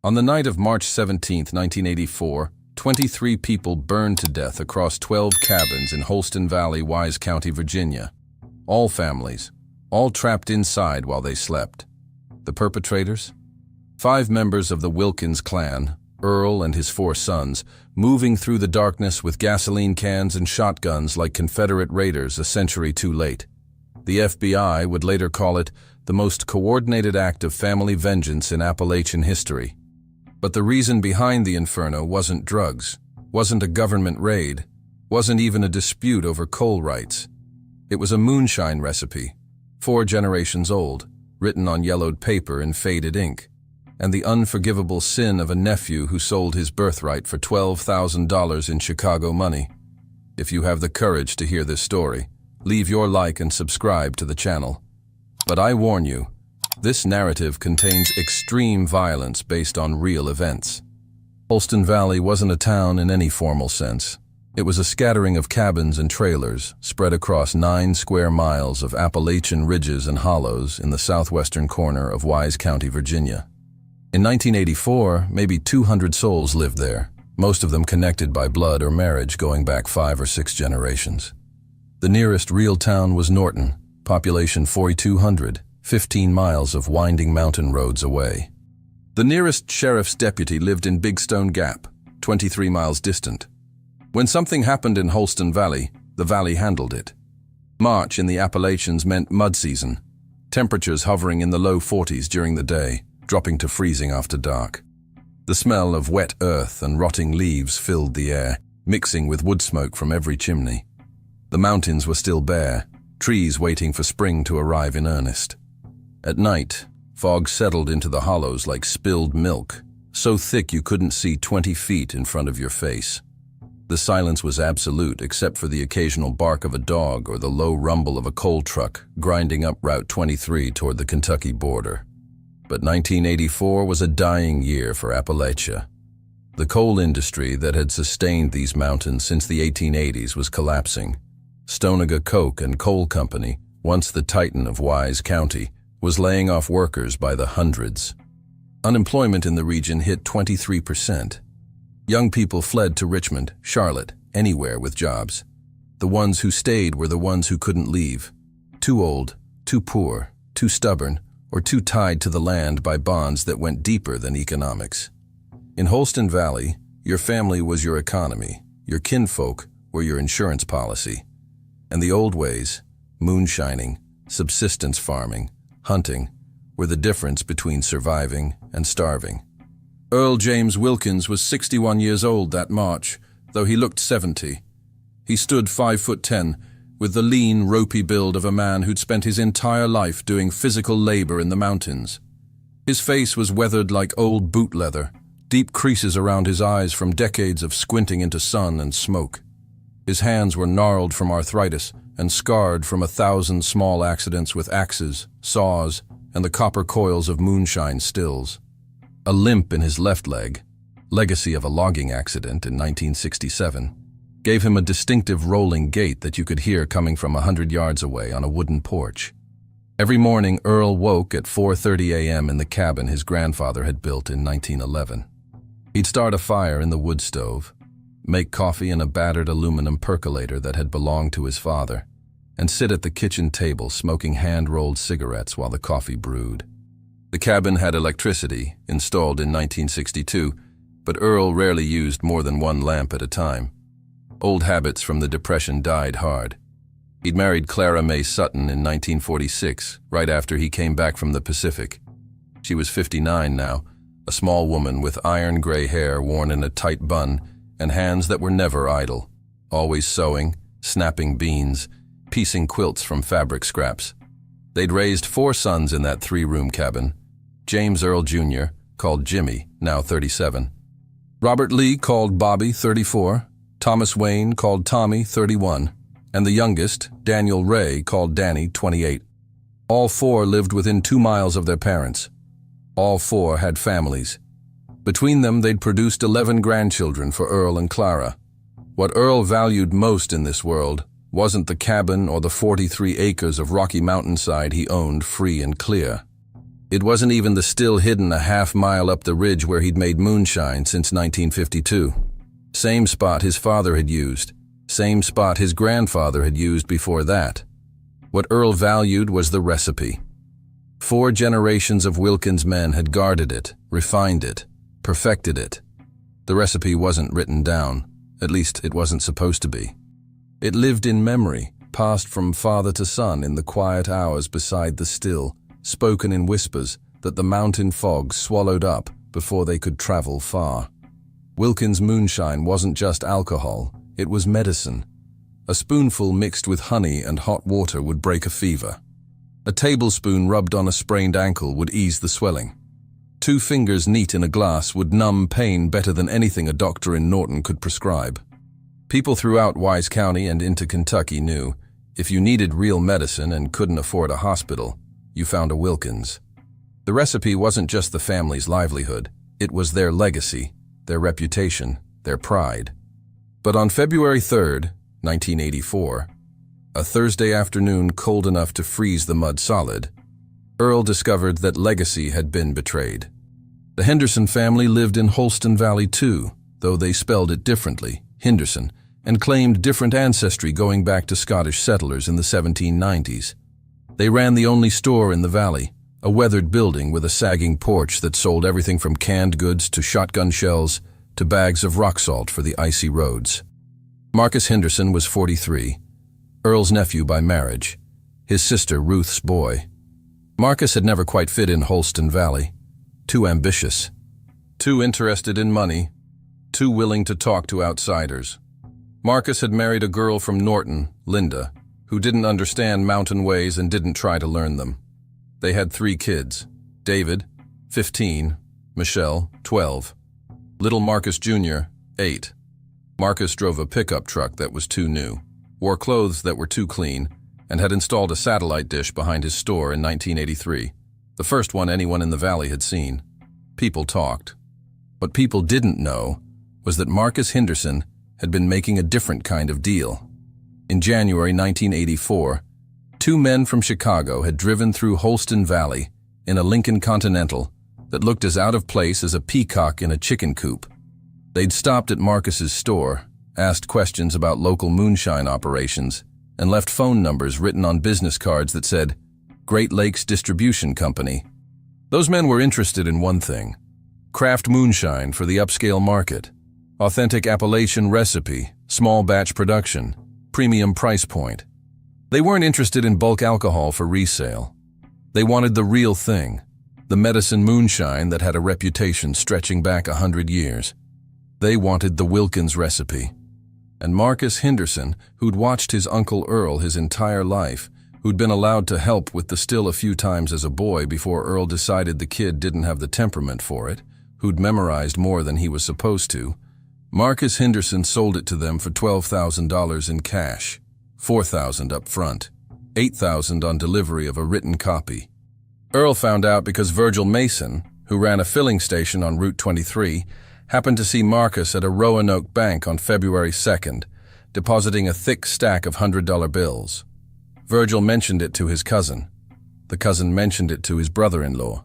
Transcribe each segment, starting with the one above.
On the night of March 17, 1984, 23 people burned to death across 12 cabins in Holston Valley, Wise County, Virginia. All families, all trapped inside while they slept. The perpetrators? 5 members of the Wilkins clan, Earl and his 4 sons, moving through the darkness with gasoline cans and shotguns like Confederate raiders a century too late. The FBI would later call it the most coordinated act of family vengeance in Appalachian history. But the reason behind the inferno wasn't drugs, wasn't a government raid, wasn't even a dispute over coal rights. It was a moonshine recipe, 4 generations old, written on yellowed paper in faded ink, and the unforgivable sin of a nephew who sold his birthright for $12,000 in Chicago money. If you have the courage to hear this story, leave your like and subscribe to the channel. But I warn you, this narrative contains extreme violence based on real events. Holston Valley wasn't a town in any formal sense. It was a scattering of cabins and trailers spread across 9 square miles of Appalachian ridges and hollows in the southwestern corner of Wise County, Virginia. In 1984, maybe 200 souls lived there, most of them connected by blood or marriage going back 5 or 6 generations. The nearest real town was Norton, population 4,200, 15 miles of winding mountain roads away. The nearest sheriff's deputy lived in Big Stone Gap, 23 miles distant. When something happened in Holston Valley, the valley handled it. March in the Appalachians meant mud season, temperatures hovering in the low 40s during the day, dropping to freezing after dark. The smell of wet earth and rotting leaves filled the air, mixing with wood smoke from every chimney. The mountains were still bare, trees waiting for spring to arrive in earnest. At night, fog settled into the hollows like spilled milk, so thick you couldn't see 20 feet in front of your face. The silence was absolute except for the occasional bark of a dog or the low rumble of a coal truck grinding up Route 23 toward the Kentucky border. But 1984 was a dying year for Appalachia. The coal industry that had sustained these mountains since the 1880s was collapsing. Stonega Coke and Coal Company, once the titan of Wise County, was laying off workers by the hundreds. Unemployment in the region hit 23%. Young people fled to Richmond, Charlotte, anywhere with jobs. The ones who stayed were the ones who couldn't leave. Too old, too poor, too stubborn, or too tied to the land by bonds that went deeper than economics. In Holston Valley, your family was your economy, your kinfolk were your insurance policy. And the old ways, moonshining, subsistence farming, hunting, were the difference between surviving and starving. Earl James Wilkins was 61 years old that March, though he looked 70. He stood 5'10", with the lean, ropey build of a man who'd spent his entire life doing physical labor in the mountains. His face was weathered like old boot leather, deep creases around his eyes from decades of squinting into sun and smoke. His hands were gnarled from arthritis and scarred from 1,000 small accidents with axes, saws, and the copper coils of moonshine stills. A limp in his left leg, legacy of a logging accident in 1967, gave him a distinctive rolling gait that you could hear coming from 100 yards away on a wooden porch. Every morning, Earl woke at 4:30 a.m. in the cabin his grandfather had built in 1911. He'd start a fire in the wood stove, make coffee in a battered aluminum percolator that had belonged to his father, and sit at the kitchen table smoking hand-rolled cigarettes while the coffee brewed. The cabin had electricity, installed in 1962, but Earl rarely used more than 1 lamp at a time. Old habits from the Depression died hard. He'd married Clara May Sutton in 1946, right after he came back from the Pacific. She was 59 now, a small woman with iron gray hair worn in a tight bun and hands that were never idle, always sewing, snapping beans, piecing quilts from fabric scraps. They'd raised 4 sons in that 3-room cabin. James Earl Jr., called Jimmy, now 37. Robert Lee, called Bobby, 34. Thomas Wayne, called Tommy, 31. And the youngest, Daniel Ray, called Danny, 28. All 4 lived within 2 miles of their parents. All 4 had families. Between them, they'd produced 11 grandchildren for Earl and Clara. What Earl valued most in this world wasn't the cabin or the 43 acres of rocky mountainside he owned free and clear. It wasn't even the still hidden a half-mile up the ridge where he'd made moonshine since 1952. Same spot his father had used. Same spot his grandfather had used before that. What Earl valued was the recipe. 4 generations of Wilkins men had guarded it, refined it, perfected it. The recipe wasn't written down. At least it wasn't supposed to be. It lived in memory, passed from father to son in the quiet hours beside the still, spoken in whispers that the mountain fog swallowed up before they could travel far. Wilkins' moonshine wasn't just alcohol, it was medicine. A spoonful mixed with honey and hot water would break a fever. A tablespoon rubbed on a sprained ankle would ease the swelling. 2 fingers neat in a glass would numb pain better than anything a doctor in Norton could prescribe. People throughout Wise County and into Kentucky knew if you needed real medicine and couldn't afford a hospital, you found a Wilkins. The recipe wasn't just the family's livelihood, it was their legacy, their reputation, their pride. But on February 3rd, 1984, a Thursday afternoon cold enough to freeze the mud solid, Earl discovered that legacy had been betrayed. The Henderson family lived in Holston Valley too, though they spelled it differently, Henderson, and claimed different ancestry going back to Scottish settlers in the 1790s. They ran the only store in the valley, a weathered building with a sagging porch that sold everything from canned goods to shotgun shells to bags of rock salt for the icy roads. Marcus Henderson was 43, Earl's nephew by marriage, his sister Ruth's boy. Marcus had never quite fit in Holston Valley. Too ambitious, too interested in money, too willing to talk to outsiders. Marcus had married a girl from Norton, Linda, who didn't understand mountain ways and didn't try to learn them. They had 3 kids, David, 15, Michelle, 12, little Marcus Jr., 8. Marcus drove a pickup truck that was too new, wore clothes that were too clean, and had installed a satellite dish behind his store in 1983, the first one anyone in the valley had seen. People talked. What people didn't know was that Marcus Henderson had been making a different kind of deal. In January 1984, 2 men from Chicago had driven through Holston Valley in a Lincoln Continental that looked as out of place as a peacock in a chicken coop. They'd stopped at Marcus's store, asked questions about local moonshine operations, and left phone numbers written on business cards that said, Great Lakes Distribution Company. Those men were interested in one thing: craft moonshine for the upscale market, authentic Appalachian recipe, small batch production, premium price point. They weren't interested in bulk alcohol for resale. They wanted the real thing, the medicine moonshine that had a reputation stretching back 100 years. They wanted the Wilkins recipe. And Marcus Henderson, who'd watched his Uncle Earl his entire life, who'd been allowed to help with the still a few times as a boy before Earl decided the kid didn't have the temperament for it, who'd memorized more than he was supposed to, Marcus Henderson sold it to them for $12,000 in cash, $4,000 up front, $8,000 on delivery of a written copy. Earl found out because Virgil Mason, who ran a filling station on Route 23, happened to see Marcus at a Roanoke bank on February 2nd, depositing a thick stack of $100 bills. Virgil mentioned it to his cousin. The cousin mentioned it to his brother-in-law.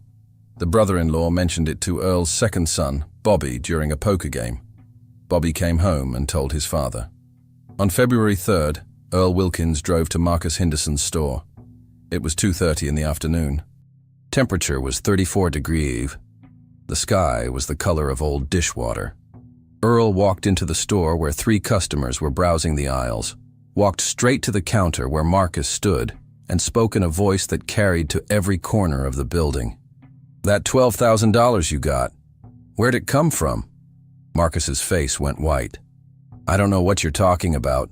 The brother-in-law mentioned it to Earl's second son, Bobby, during a poker game. Bobby came home and told his father. On February 3rd, Earl Wilkins drove to Marcus Henderson's store. It was 2:30 in the afternoon. Temperature was 34 degrees. The sky was the color of old dishwater. Earl walked into the store where 3 customers were browsing the aisles, walked straight to the counter where Marcus stood, and spoke in a voice that carried to every corner of the building. "That $12,000 you got, where'd it come from?" Marcus's face went white. "I don't know what you're talking about.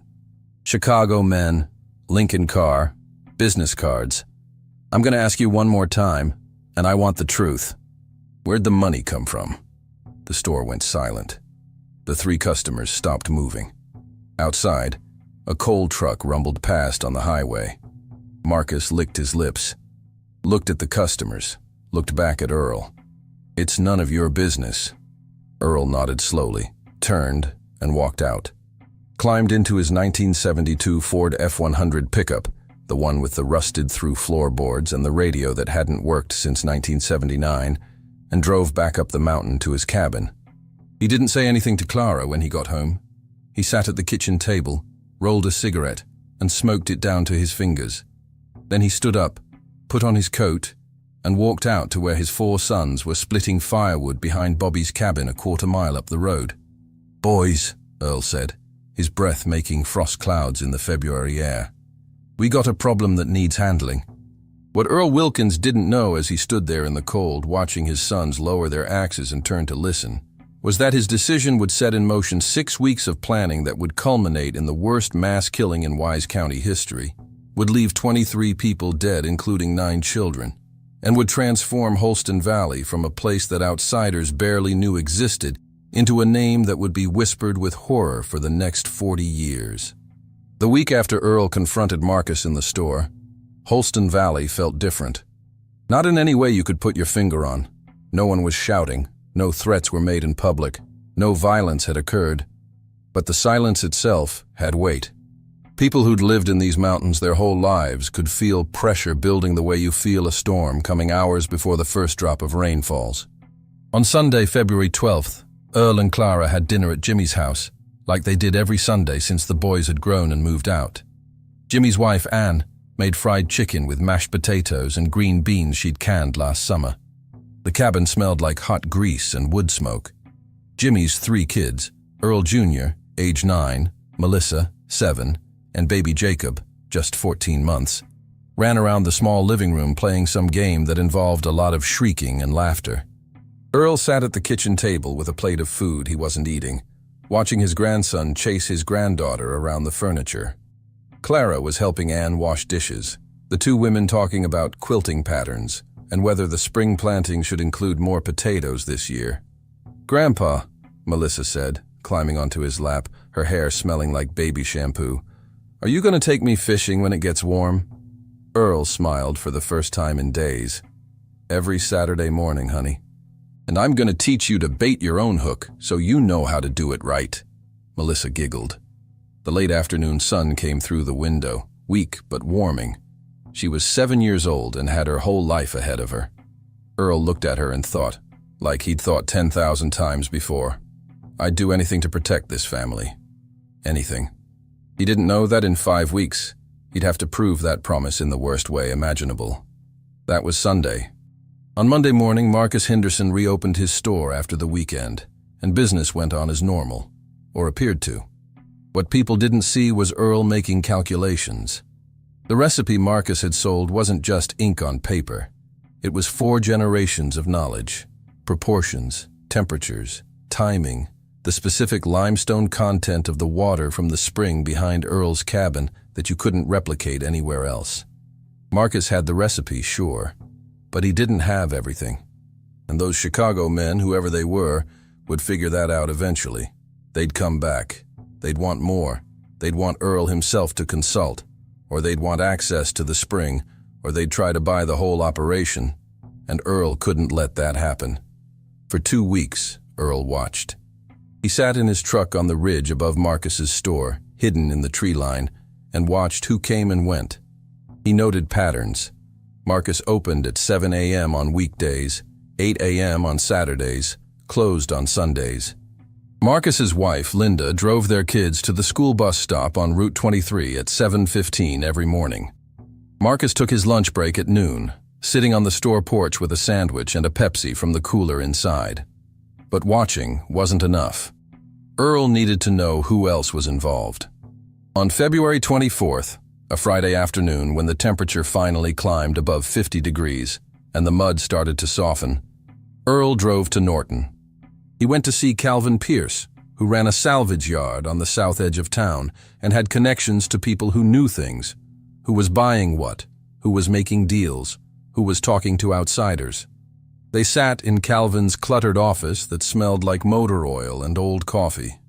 Chicago men, Lincoln car, business cards. I'm going to ask you one more time, and I want the truth. Where'd the money come from?" The store went silent. The 3 customers stopped moving. Outside, a coal truck rumbled past on the highway. Marcus licked his lips, looked at the customers, looked back at Earl. "It's none of your business." Earl nodded slowly, turned, and walked out. Climbed into his 1972 Ford F-100 pickup, the one with the rusted-through floorboards and the radio that hadn't worked since 1979, and drove back up the mountain to his cabin. He didn't say anything to Clara when he got home. He sat at the kitchen table, rolled a cigarette, and smoked it down to his fingers. Then he stood up, put on his coat, and walked out to where his 4 sons were splitting firewood behind Bobby's cabin a quarter-mile up the road. "Boys," Earl said, his breath making frost clouds in the February air, "we got a problem that needs handling." What Earl Wilkins didn't know as he stood there in the cold watching his sons lower their axes and turn to listen was that his decision would set in motion 6 weeks of planning that would culminate in the worst mass killing in Wise County history, would leave 23 people dead including 9 children, and would transform Holston Valley from a place that outsiders barely knew existed into a name that would be whispered with horror for the next 40 years. The week after Earl confronted Marcus in the store, Holston Valley felt different. Not in any way you could put your finger on. No one was shouting, no threats were made in public, no violence had occurred. But the silence itself had weight. People who'd lived in these mountains their whole lives could feel pressure building the way you feel a storm coming hours before the first drop of rain falls. On Sunday, February 12th, Earl and Clara had dinner at Jimmy's house, like they did every Sunday since the boys had grown and moved out. Jimmy's wife, Anne, made fried chicken with mashed potatoes and green beans she'd canned last summer. The cabin smelled like hot grease and wood smoke. Jimmy's 3 kids, Earl Jr., age 9, Melissa, 7, and baby Jacob, just 14 months, ran around the small living room playing some game that involved a lot of shrieking and laughter. Earl sat at the kitchen table with a plate of food he wasn't eating, watching his grandson chase his granddaughter around the furniture. Clara was helping Anne wash dishes, the 2 women talking about quilting patterns and whether the spring planting should include more potatoes this year. "Grandpa," Melissa said, climbing onto his lap, her hair smelling like baby shampoo, "are you going to take me fishing when it gets warm?" Earl smiled for the first time in days. "Every Saturday morning, honey. And I'm going to teach you to bait your own hook so you know how to do it right," Melissa giggled. The late afternoon sun came through the window, weak but warming. She was 7 years old and had her whole life ahead of her. Earl looked at her and thought, like he'd thought 10,000 times before, "I'd do anything to protect this family. Anything." He didn't know that in 5 weeks, he'd have to prove that promise in the worst way imaginable. That was Sunday. On Monday morning, Marcus Henderson reopened his store after the weekend, and business went on as normal, or appeared to. What people didn't see was Earl making calculations. The recipe Marcus had sold wasn't just ink on paper. It was 4 generations of knowledge, proportions, temperatures, timing, the specific limestone content of the water from the spring behind Earl's cabin that you couldn't replicate anywhere else. Marcus had the recipe, sure, but he didn't have everything. And those Chicago men, whoever they were, would figure that out eventually. They'd come back. They'd want more. They'd want Earl himself to consult, or they'd want access to the spring, or they'd try to buy the whole operation, and Earl couldn't let that happen. For 2 weeks, Earl watched. He sat in his truck on the ridge above Marcus's store, hidden in the tree line, and watched who came and went. He noted patterns. Marcus opened at 7 a.m. on weekdays, 8 a.m. on Saturdays, closed on Sundays. Marcus's wife, Linda, drove their kids to the school bus stop on Route 23 at 7:15 every morning. Marcus took his lunch break at noon, sitting on the store porch with a sandwich and a Pepsi from the cooler inside. But watching wasn't enough. Earl needed to know who else was involved. On February 24th, a Friday afternoon when the temperature finally climbed above 50 degrees and the mud started to soften, Earl drove to Norton. He went to see Calvin Pierce, who ran a salvage yard on the south edge of town and had connections to people who knew things, who was buying what, who was making deals, who was talking to outsiders. They sat in Calvin's cluttered office that smelled like motor oil and old coffee.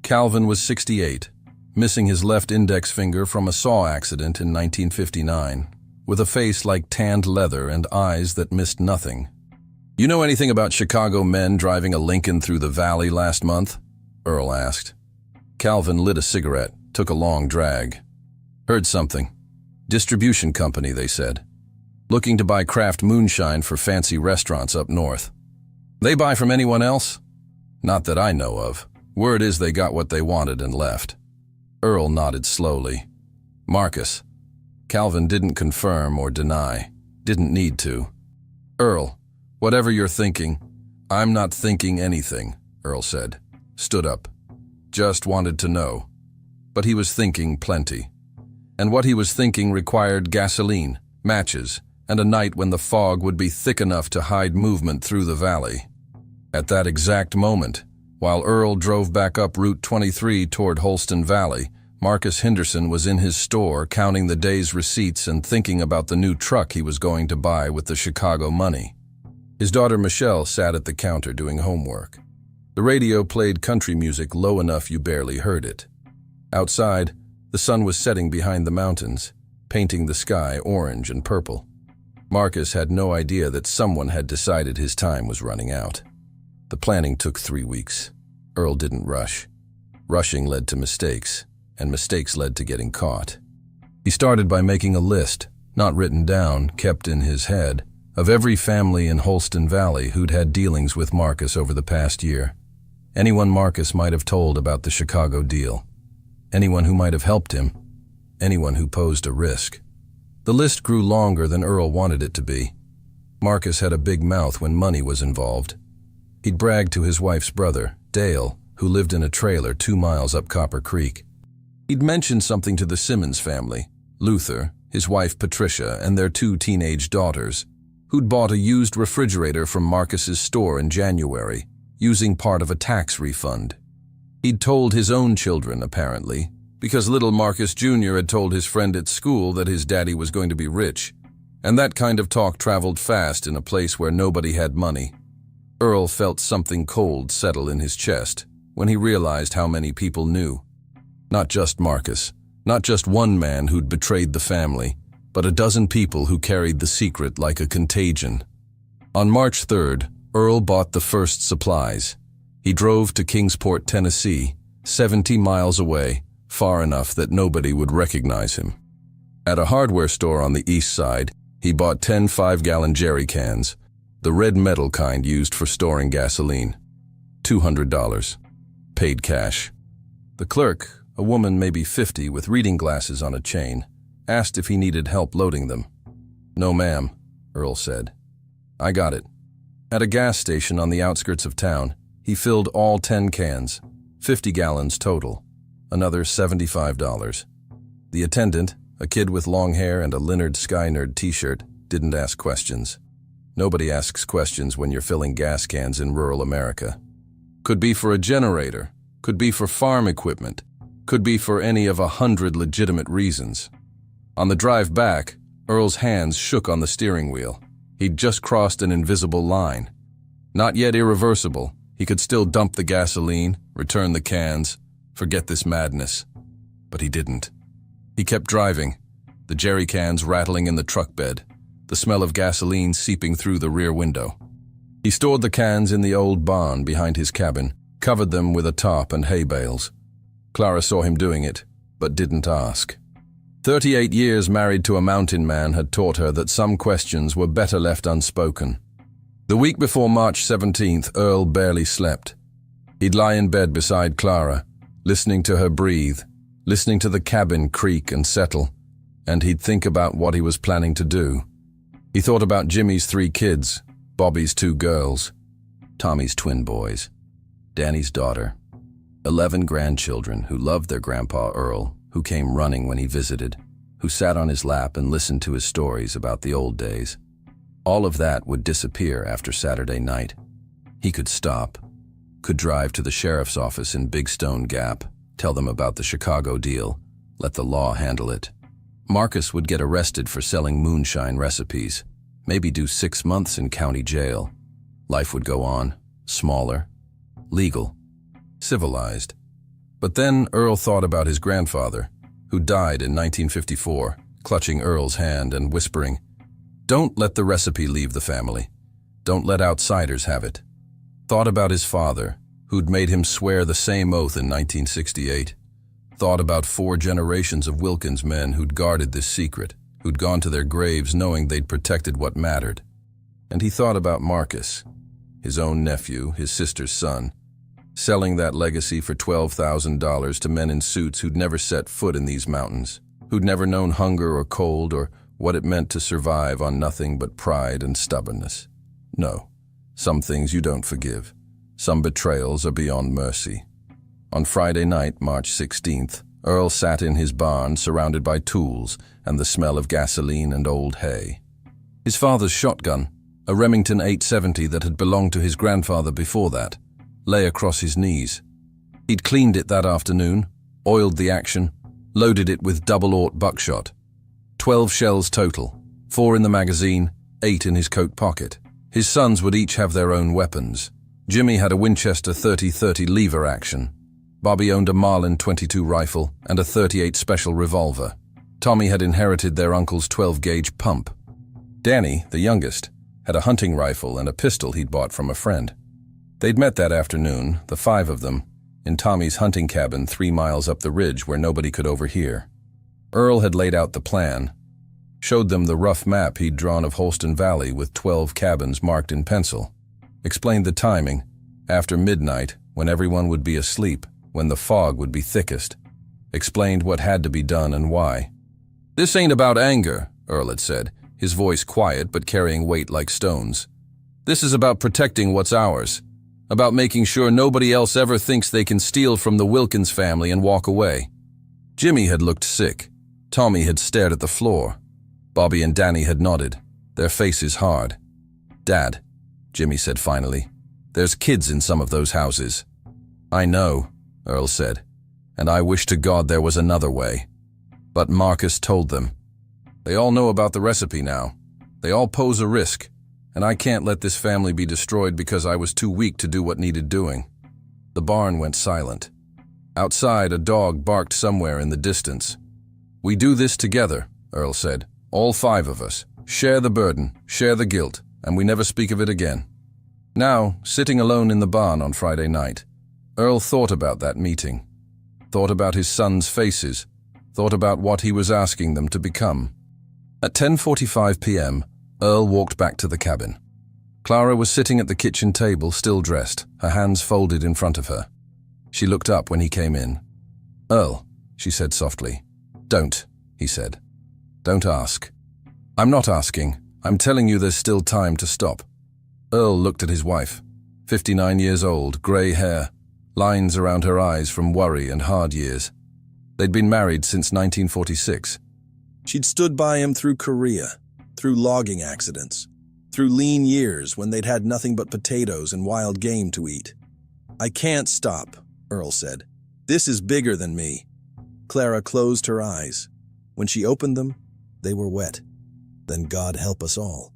Calvin was 68, missing his left index finger from a saw accident in 1959, with a face like tanned leather and eyes that missed nothing. "You know anything about Chicago men driving a Lincoln through the valley last month?" Earl asked. Calvin lit a cigarette, took a long drag. "Heard something. Distribution company, they said. Looking to buy craft moonshine for fancy restaurants up north. They buy from anyone else? Not that I know of. Word is they got what they wanted and left. Earl nodded slowly. Marcus. Calvin didn't confirm or deny. Didn't need to. Earl, whatever you're thinking, I'm not thinking anything, Earl said. Stood up. Just wanted to know. But he was thinking plenty. And what he was thinking required gasoline, matches, and a night when the fog would be thick enough to hide movement through the valley. At that exact moment, while Earl drove back up Route 23 toward Holston Valley, Marcus Henderson was in his store counting the day's receipts and thinking about the new truck he was going to buy with the Chicago money. His daughter Michelle sat at the counter doing homework. The radio played country music low enough you barely heard it. Outside, the sun was setting behind the mountains, painting the sky orange and purple. Marcus had no idea that someone had decided his time was running out. The planning took 3 weeks. Earl didn't rush. Rushing led to mistakes, and mistakes led to getting caught. He started by making a list, not written down, kept in his head, of every family in Holston Valley who'd had dealings with Marcus over the past year. Anyone Marcus might have told about the Chicago deal. Anyone who might have helped him. Anyone who posed a risk. The list grew longer than Earl wanted it to be. Marcus had a big mouth when money was involved. He'd bragged to his wife's brother, Dale, who lived in a trailer 2 miles up Copper Creek. He'd mentioned something to the Simmons family, Luther, his wife Patricia, and their 2 teenage daughters, who'd bought a used refrigerator from Marcus's store in January, using part of a tax refund. He'd told his own children, apparently, because little Marcus Jr. had told his friend at school that his daddy was going to be rich, and that kind of talk traveled fast in a place where nobody had money. Earl felt something cold settle in his chest when he realized how many people knew. Not just Marcus, not just one man who'd betrayed the family, but a dozen people who carried the secret like a contagion. On March 3rd, Earl bought the first supplies. He drove to Kingsport, Tennessee, 70 miles away, far enough that nobody would recognize him. At a hardware store on the east side, he bought 10 5-gallon jerry cans, the red metal kind used for storing gasoline. $200. Paid cash. The clerk, a woman maybe 50 with reading glasses on a chain, asked if he needed help loading them. "No, ma'am," Earl said. "I got it." At a gas station on the outskirts of town, he filled all 10 cans, 50 gallons total, another $75. The attendant, a kid with long hair and a Leonard Skynyrd t-shirt, didn't ask questions. Nobody asks questions when you're filling gas cans in rural America. Could be for a generator, could be for farm equipment, could be for any of 100 legitimate reasons. On the drive back, Earl's hands shook on the steering wheel. He'd just crossed an invisible line. Not yet irreversible, he could still dump the gasoline, return the cans, forget this madness. But he didn't. He kept driving, the jerry cans rattling in the truck bed, the smell of gasoline seeping through the rear window. He stored the cans in the old barn behind his cabin, covered them with a tarp and hay bales. Clara saw him doing it, but didn't ask. 38 years married to a mountain man had taught her that some questions were better left unspoken. The week before March 17th, Earl barely slept. He'd lie in bed beside Clara, listening to her breathe, listening to the cabin creak and settle, and he'd think about what he was planning to do. He thought about Jimmy's 3 kids, Bobby's 2 girls, Tommy's twin boys, Danny's daughter, 11 grandchildren who loved their grandpa Earl, who came running when he visited, who sat on his lap and listened to his stories about the old days. All of that would disappear after Saturday night. He could stop, could drive to the sheriff's office in Big Stone Gap, tell them about the Chicago deal, let the law handle it. Marcus would get arrested for selling moonshine recipes, maybe do 6 months in county jail. Life would go on, smaller, legal, civilized. But then Earl thought about his grandfather, who died in 1954, clutching Earl's hand and whispering, "Don't let the recipe leave the family. Don't let outsiders have it." Thought about his father, who'd made him swear the same oath in 1968. Thought about 4 generations of Wilkins men who'd guarded this secret, who'd gone to their graves knowing they'd protected what mattered. And he thought about Marcus, his own nephew, his sister's son, selling that legacy for $12,000 to men in suits who'd never set foot in these mountains, who'd never known hunger or cold or what it meant to survive on nothing but pride and stubbornness. No, some things you don't forgive. Some betrayals are beyond mercy. On Friday night, March 16th, Earl sat in his barn surrounded by tools and the smell of gasoline and old hay. His father's shotgun, a Remington 870 that had belonged to his grandfather before that, lay across his knees. He'd cleaned it that afternoon, oiled the action, loaded it with double-aught buckshot. 12 shells total, 4 in the magazine, 8 in his coat pocket. His sons would each have their own weapons. Jimmy had a Winchester 30-30 lever action. Bobby owned a Marlin .22 rifle and a .38 special revolver. Tommy had inherited their uncle's 12-gauge pump. Danny, the youngest, had a hunting rifle and a pistol he'd bought from a friend. They'd met that afternoon, the 5 of them, in Tommy's hunting cabin 3 miles up the ridge where nobody could overhear. Earl had laid out the plan, showed them the rough map he'd drawn of Holston Valley with 12 cabins marked in pencil, explained the timing, after midnight, when everyone would be asleep, when the fog would be thickest, explained what had to be done and why. "This ain't about anger," Earl had said, his voice quiet but carrying weight like stones. "This is about protecting what's ours, about making sure nobody else ever thinks they can steal from the Wilkins family and walk away." Jimmy had looked sick. Tommy had stared at the floor. Bobby and Danny had nodded, their faces hard. "Dad," Jimmy said finally, "there's kids in some of those houses." "I know," Earl said, "and I wish to God there was another way." But Marcus told them. "They all know about the recipe now. They all pose a risk, and I can't let this family be destroyed because I was too weak to do what needed doing." The barn went silent. Outside, a dog barked somewhere in the distance. "We do this together," Earl said. "All 5 of us. Share the burden, share the guilt, and we never speak of it again." Now, sitting alone in the barn on Friday night, Earl thought about that meeting, thought about his sons' faces, thought about what he was asking them to become. At 10:45 p.m., Earl walked back to the cabin. Clara was sitting at the kitchen table, still dressed, her hands folded in front of her. She looked up when he came in. "Earl," she said softly. "Don't," he said. "Don't ask." "I'm not asking. I'm telling you there's still time to stop." Earl looked at his wife, 59 years old, gray hair, lines around her eyes from worry and hard years. They'd been married since 1946. She'd stood by him through Korea, through logging accidents, through lean years when they'd had nothing but potatoes and wild game to eat. "I can't stop," Earl said. "This is bigger than me." Clara closed her eyes. When she opened them, they were wet. "Then God help us all."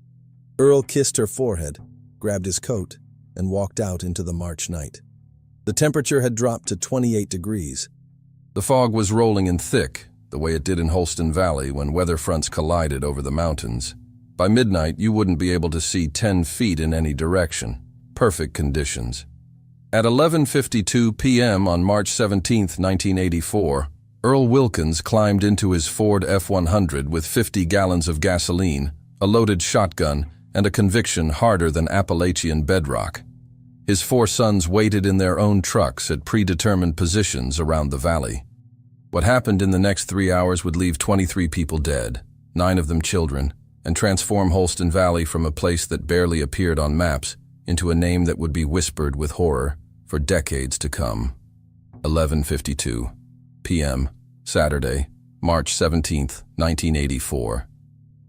Earl kissed her forehead, grabbed his coat, and walked out into the March night. The temperature had dropped to 28 degrees. The fog was rolling in thick, the way it did in Holston Valley when weather fronts collided over the mountains. By midnight, you wouldn't be able to see 10 feet in any direction. Perfect conditions. At 11:52 p.m. on March 17, 1984, Earl Wilkins climbed into his Ford F-100 with 50 gallons of gasoline, a loaded shotgun, and a conviction harder than Appalachian bedrock. His 4 sons waited in their own trucks at predetermined positions around the valley. What happened in the next 3 hours would leave 23 people dead, 9 of them children, and transform Holston Valley from a place that barely appeared on maps into a name that would be whispered with horror for decades to come. 11:52 p.m., Saturday, March 17, 1984.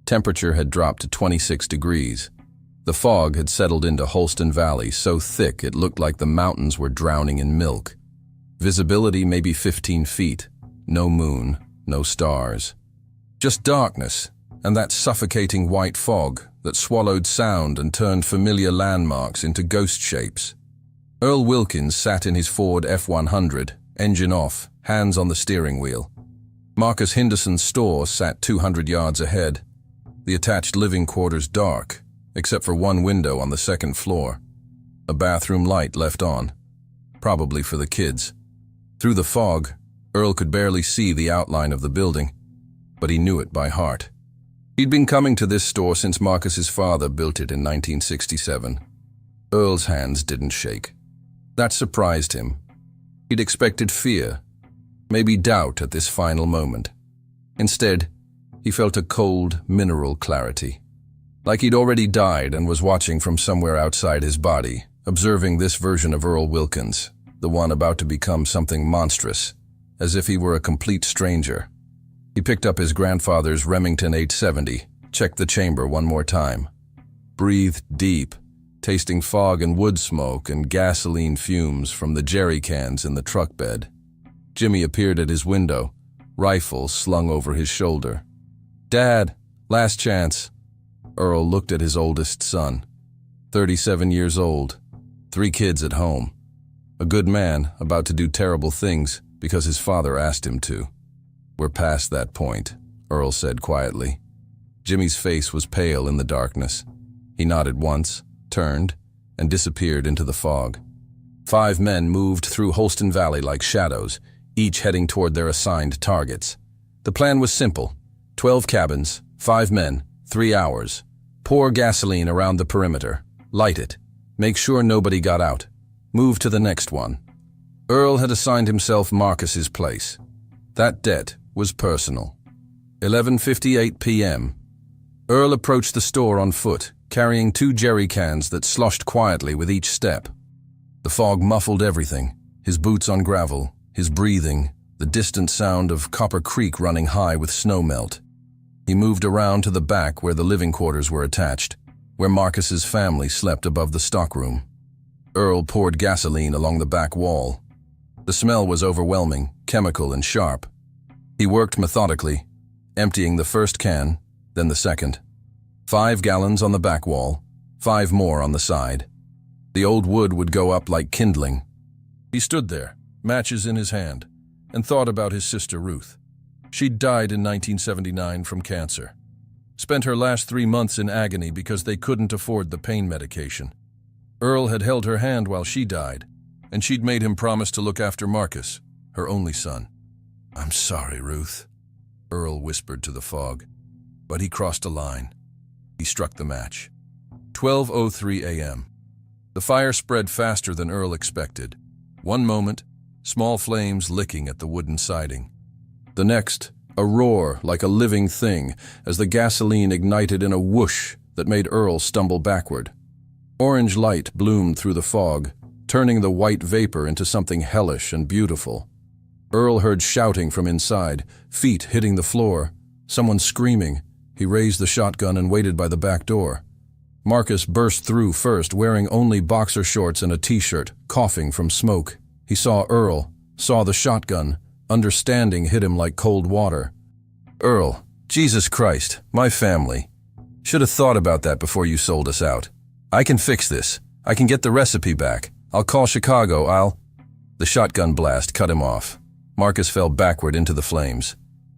Temperature had dropped to 26 degrees. The fog had settled into Holston Valley so thick it looked like the mountains were drowning in milk. Visibility maybe 15 feet. No moon, no stars. Just darkness and that suffocating white fog that swallowed sound and turned familiar landmarks into ghost shapes. Earl Wilkins sat in his Ford F-100, engine off, hands on the steering wheel. Marcus Henderson's store sat 200 yards ahead, the attached living quarters dark, except for one window on the second floor. A bathroom light left on, probably for the kids. Through the fog, Earl could barely see the outline of the building, but he knew it by heart. He'd been coming to this store since Marcus's father built it in 1967. Earl's hands didn't shake. That surprised him. He'd expected fear, maybe doubt at this final moment. Instead, he felt a cold, mineral clarity. Like he'd already died and was watching from somewhere outside his body, observing this version of Earl Wilkins, the one about to become something monstrous, as if he were a complete stranger. He picked up his grandfather's Remington 870, checked the chamber one more time. Breathed deep, tasting fog and wood smoke and gasoline fumes from the jerry cans in the truck bed. Jimmy appeared at his window, rifle slung over his shoulder. "Dad, last chance." Earl looked at his oldest son, 37 years old, 3 kids at home. A good man about to do terrible things because his father asked him to. "We're past that point," Earl said quietly. Jimmy's face was pale in the darkness. He nodded once, turned, and disappeared into the fog. 5 men moved through Holston Valley like shadows, each heading toward their assigned targets. The plan was simple: 12 cabins, 5 men, 3 hours. Pour gasoline around the perimeter. Light it. Make sure nobody got out. Move to the next one. Earl had assigned himself Marcus's place. That debt was personal. 11:58 p.m. Earl approached the store on foot, carrying 2 jerry cans that sloshed quietly with each step. The fog muffled everything: his boots on gravel, his breathing, the distant sound of Copper Creek running high with snow melt. He moved around to the back where the living quarters were attached, where Marcus's family slept above the stockroom. Earl poured gasoline along the back wall. The smell was overwhelming, chemical and sharp. He worked methodically, emptying the first can, then the second. 5 gallons on the back wall, 5 more on the side. The old wood would go up like kindling. He stood there, matches in his hand, and thought about his sister Ruth. She'd died in 1979 from cancer. Spent her last 3 months in agony because they couldn't afford the pain medication. Earl had held her hand while she died, and she'd made him promise to look after Marcus, her only son. "I'm sorry, Ruth," Earl whispered to the fog. But he crossed a line. He struck the match. 12:03 a.m. The fire spread faster than Earl expected. One moment, small flames licking at the wooden siding. The next, a roar like a living thing as the gasoline ignited in a whoosh that made Earl stumble backward. Orange light bloomed through the fog, turning the white vapor into something hellish and beautiful. Earl heard shouting from inside, feet hitting the floor, someone screaming. He raised the shotgun and waited by the back door. Marcus burst through first, wearing only boxer shorts and a t-shirt, coughing from smoke. He saw Earl, saw the shotgun. Understanding hit him like cold water. "Earl, Jesus Christ, my family. Should have thought about that before you sold us out. I can fix this. I can get the recipe back. I'll call Chicago, The shotgun blast cut him off. Marcus fell backward into the flames.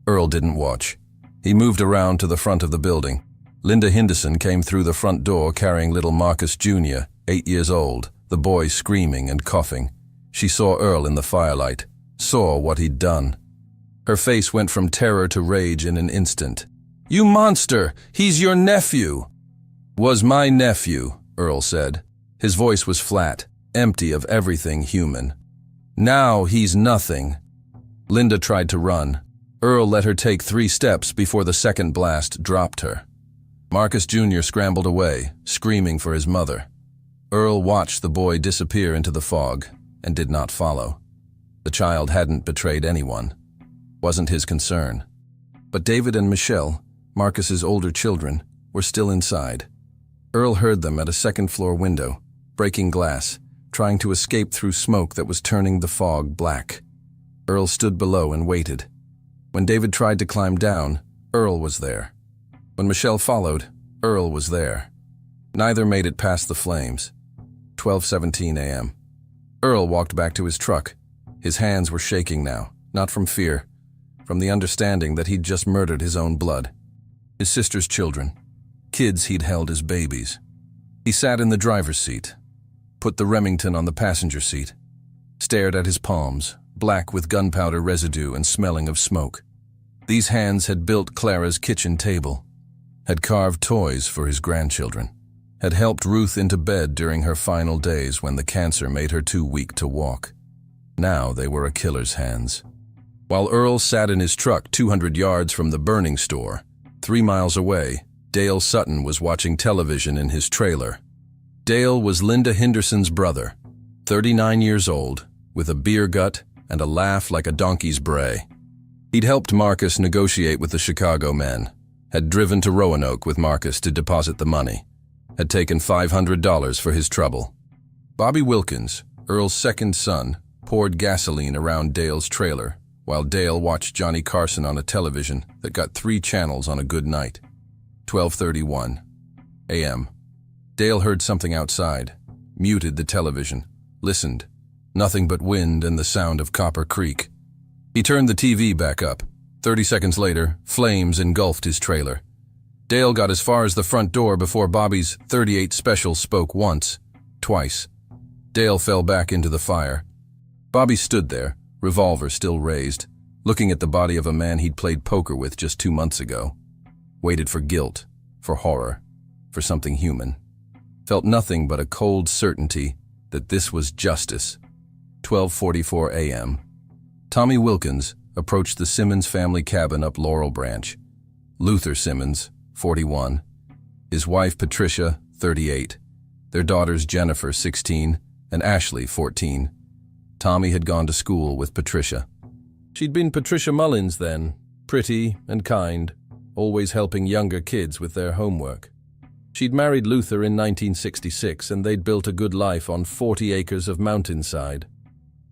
Earl didn't watch. He moved around to the front of the building. Linda Henderson came through the front door carrying little Marcus Jr., 8 years old, the boy screaming and coughing. She saw Earl in the firelight, saw what he'd done. Her face went from terror to rage in an instant. "You monster! He's your nephew!" "Was my nephew," Earl said. His voice was flat, empty of everything human. "Now he's nothing." Linda tried to run. Earl let her take 3 steps before the second blast dropped her. Marcus Jr. scrambled away, screaming for his mother. Earl watched the boy disappear into the fog and did not follow. The child hadn't betrayed anyone. Wasn't his concern. But David and Michelle, Marcus's older children, were still inside. Earl heard them at a second-floor window, breaking glass, trying to escape through smoke that was turning the fog black. Earl stood below and waited. When David tried to climb down, Earl was there. When Michelle followed, Earl was there. Neither made it past the flames. 12:17 a.m. Earl walked back to his truck. His hands were shaking now, not from fear, from the understanding that he'd just murdered his own blood. His sister's children, kids he'd held as babies. He sat in the driver's seat, put the Remington on the passenger seat, stared at his palms, black with gunpowder residue and smelling of smoke. These hands had built Clara's kitchen table, had carved toys for his grandchildren, had helped Ruth into bed during her final days when the cancer made her too weak to walk. Now they were a killer's hands. While Earl sat in his truck 200 yards from the burning store, 3 miles away, Dale Sutton was watching television in his trailer. Dale was Linda Henderson's brother, 39 years old, with a beer gut and a laugh like a donkey's bray. He'd helped Marcus negotiate with the Chicago men, had driven to Roanoke with Marcus to deposit the money, had taken $500 for his trouble. Bobby Wilkins, Earl's second son, poured gasoline around Dale's trailer, while Dale watched Johnny Carson on a television that got 3 channels on a good night. 12:31 a.m. Dale heard something outside, muted the television, listened. Nothing but wind and the sound of Copper Creek. He turned the TV back up. 30 seconds later, flames engulfed his trailer. Dale got as far as the front door before Bobby's .38 Special spoke once, twice. Dale fell back into the fire. Bobby stood there, revolver still raised, looking at the body of a man he'd played poker with just 2 months ago. Waited for guilt, for horror, for something human. Felt nothing but a cold certainty that this was justice. 12:44 a.m. Tommy Wilkins approached the Simmons family cabin up Laurel Branch. Luther Simmons, 41, his wife Patricia, 38, their daughters Jennifer, 16, and Ashley, 14. Tommy had gone to school with Patricia. She'd been Patricia Mullins then, pretty and kind, always helping younger kids with their homework. She'd married Luther in 1966, and they'd built a good life on 40 acres of mountainside.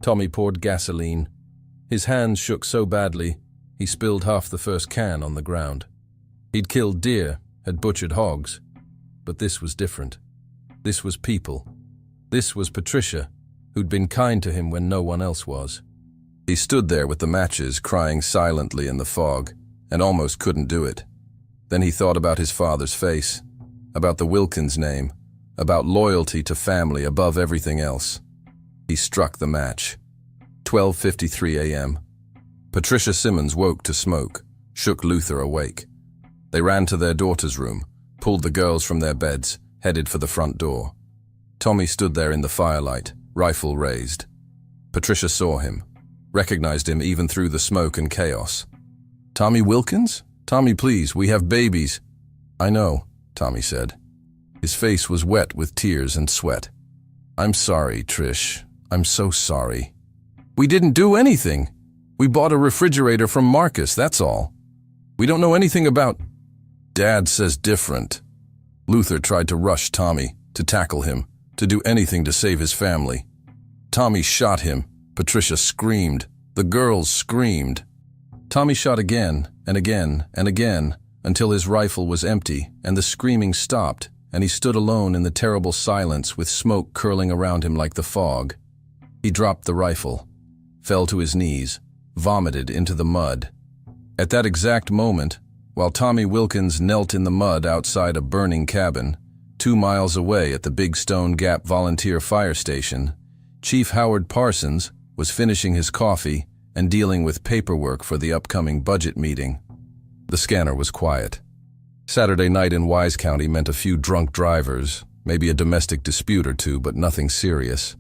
Tommy poured gasoline. His hands shook so badly, he spilled half the first can on the ground. He'd killed deer, had butchered hogs. But this was different. This was people. This was Patricia, who'd been kind to him when no one else was. He stood there with the matches, crying silently in the fog, and almost couldn't do it. Then he thought about his father's face, about the Wilkins name, about loyalty to family above everything else. He struck the match. 12:53 a.m. Patricia Simmons woke to smoke, shook Luther awake. They ran to their daughter's room, pulled the girls from their beds, headed for the front door. Tommy stood there in the firelight, rifle raised. Patricia saw him, recognized him even through the smoke and chaos. "Tommy Wilkins? Tommy, please, we have babies." "I know," Tommy said. His face was wet with tears and sweat. "I'm sorry, Trish. I'm so sorry. We didn't do anything. We bought a refrigerator from Marcus, that's all. We don't know anything about—" "Dad says different." Luther tried to rush Tommy, to tackle him, to do anything to save his family. Tommy shot him. Patricia screamed. The girls screamed. Tommy shot again and again and again until his rifle was empty and the screaming stopped, and he stood alone in the terrible silence with smoke curling around him like the fog. He dropped the rifle, fell to his knees, vomited into the mud. At that exact moment, while Tommy Wilkins knelt in the mud outside a burning cabin, 2 miles away at the Big Stone Gap Volunteer Fire Station, Chief Howard Parsons was finishing his coffee and dealing with paperwork for the upcoming budget meeting. The scanner was quiet. Saturday night in Wise County meant a few drunk drivers, maybe a domestic dispute or two, but nothing serious.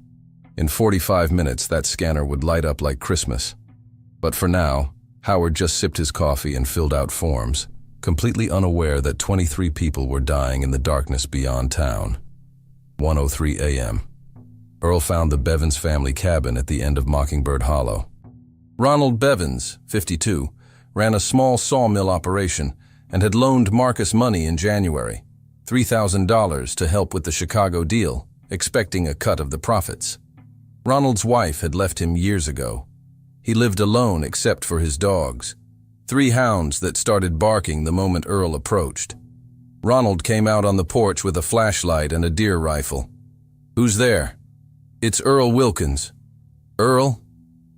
In 45 minutes, that scanner would light up like Christmas. But for now, Howard just sipped his coffee and filled out forms, completely unaware that 23 people were dying in the darkness beyond town. 1:03 a.m. Earl found the Bevins family cabin at the end of Mockingbird Hollow. Ronald Bevins, 52, ran a small sawmill operation and had loaned Marcus money in January, $3,000 to help with the Chicago deal, expecting a cut of the profits. Ronald's wife had left him years ago. He lived alone except for his dogs, 3 hounds that started barking the moment Earl approached. Ronald came out on the porch with a flashlight and a deer rifle. "Who's there?" "It's Earl Wilkins." "Earl?"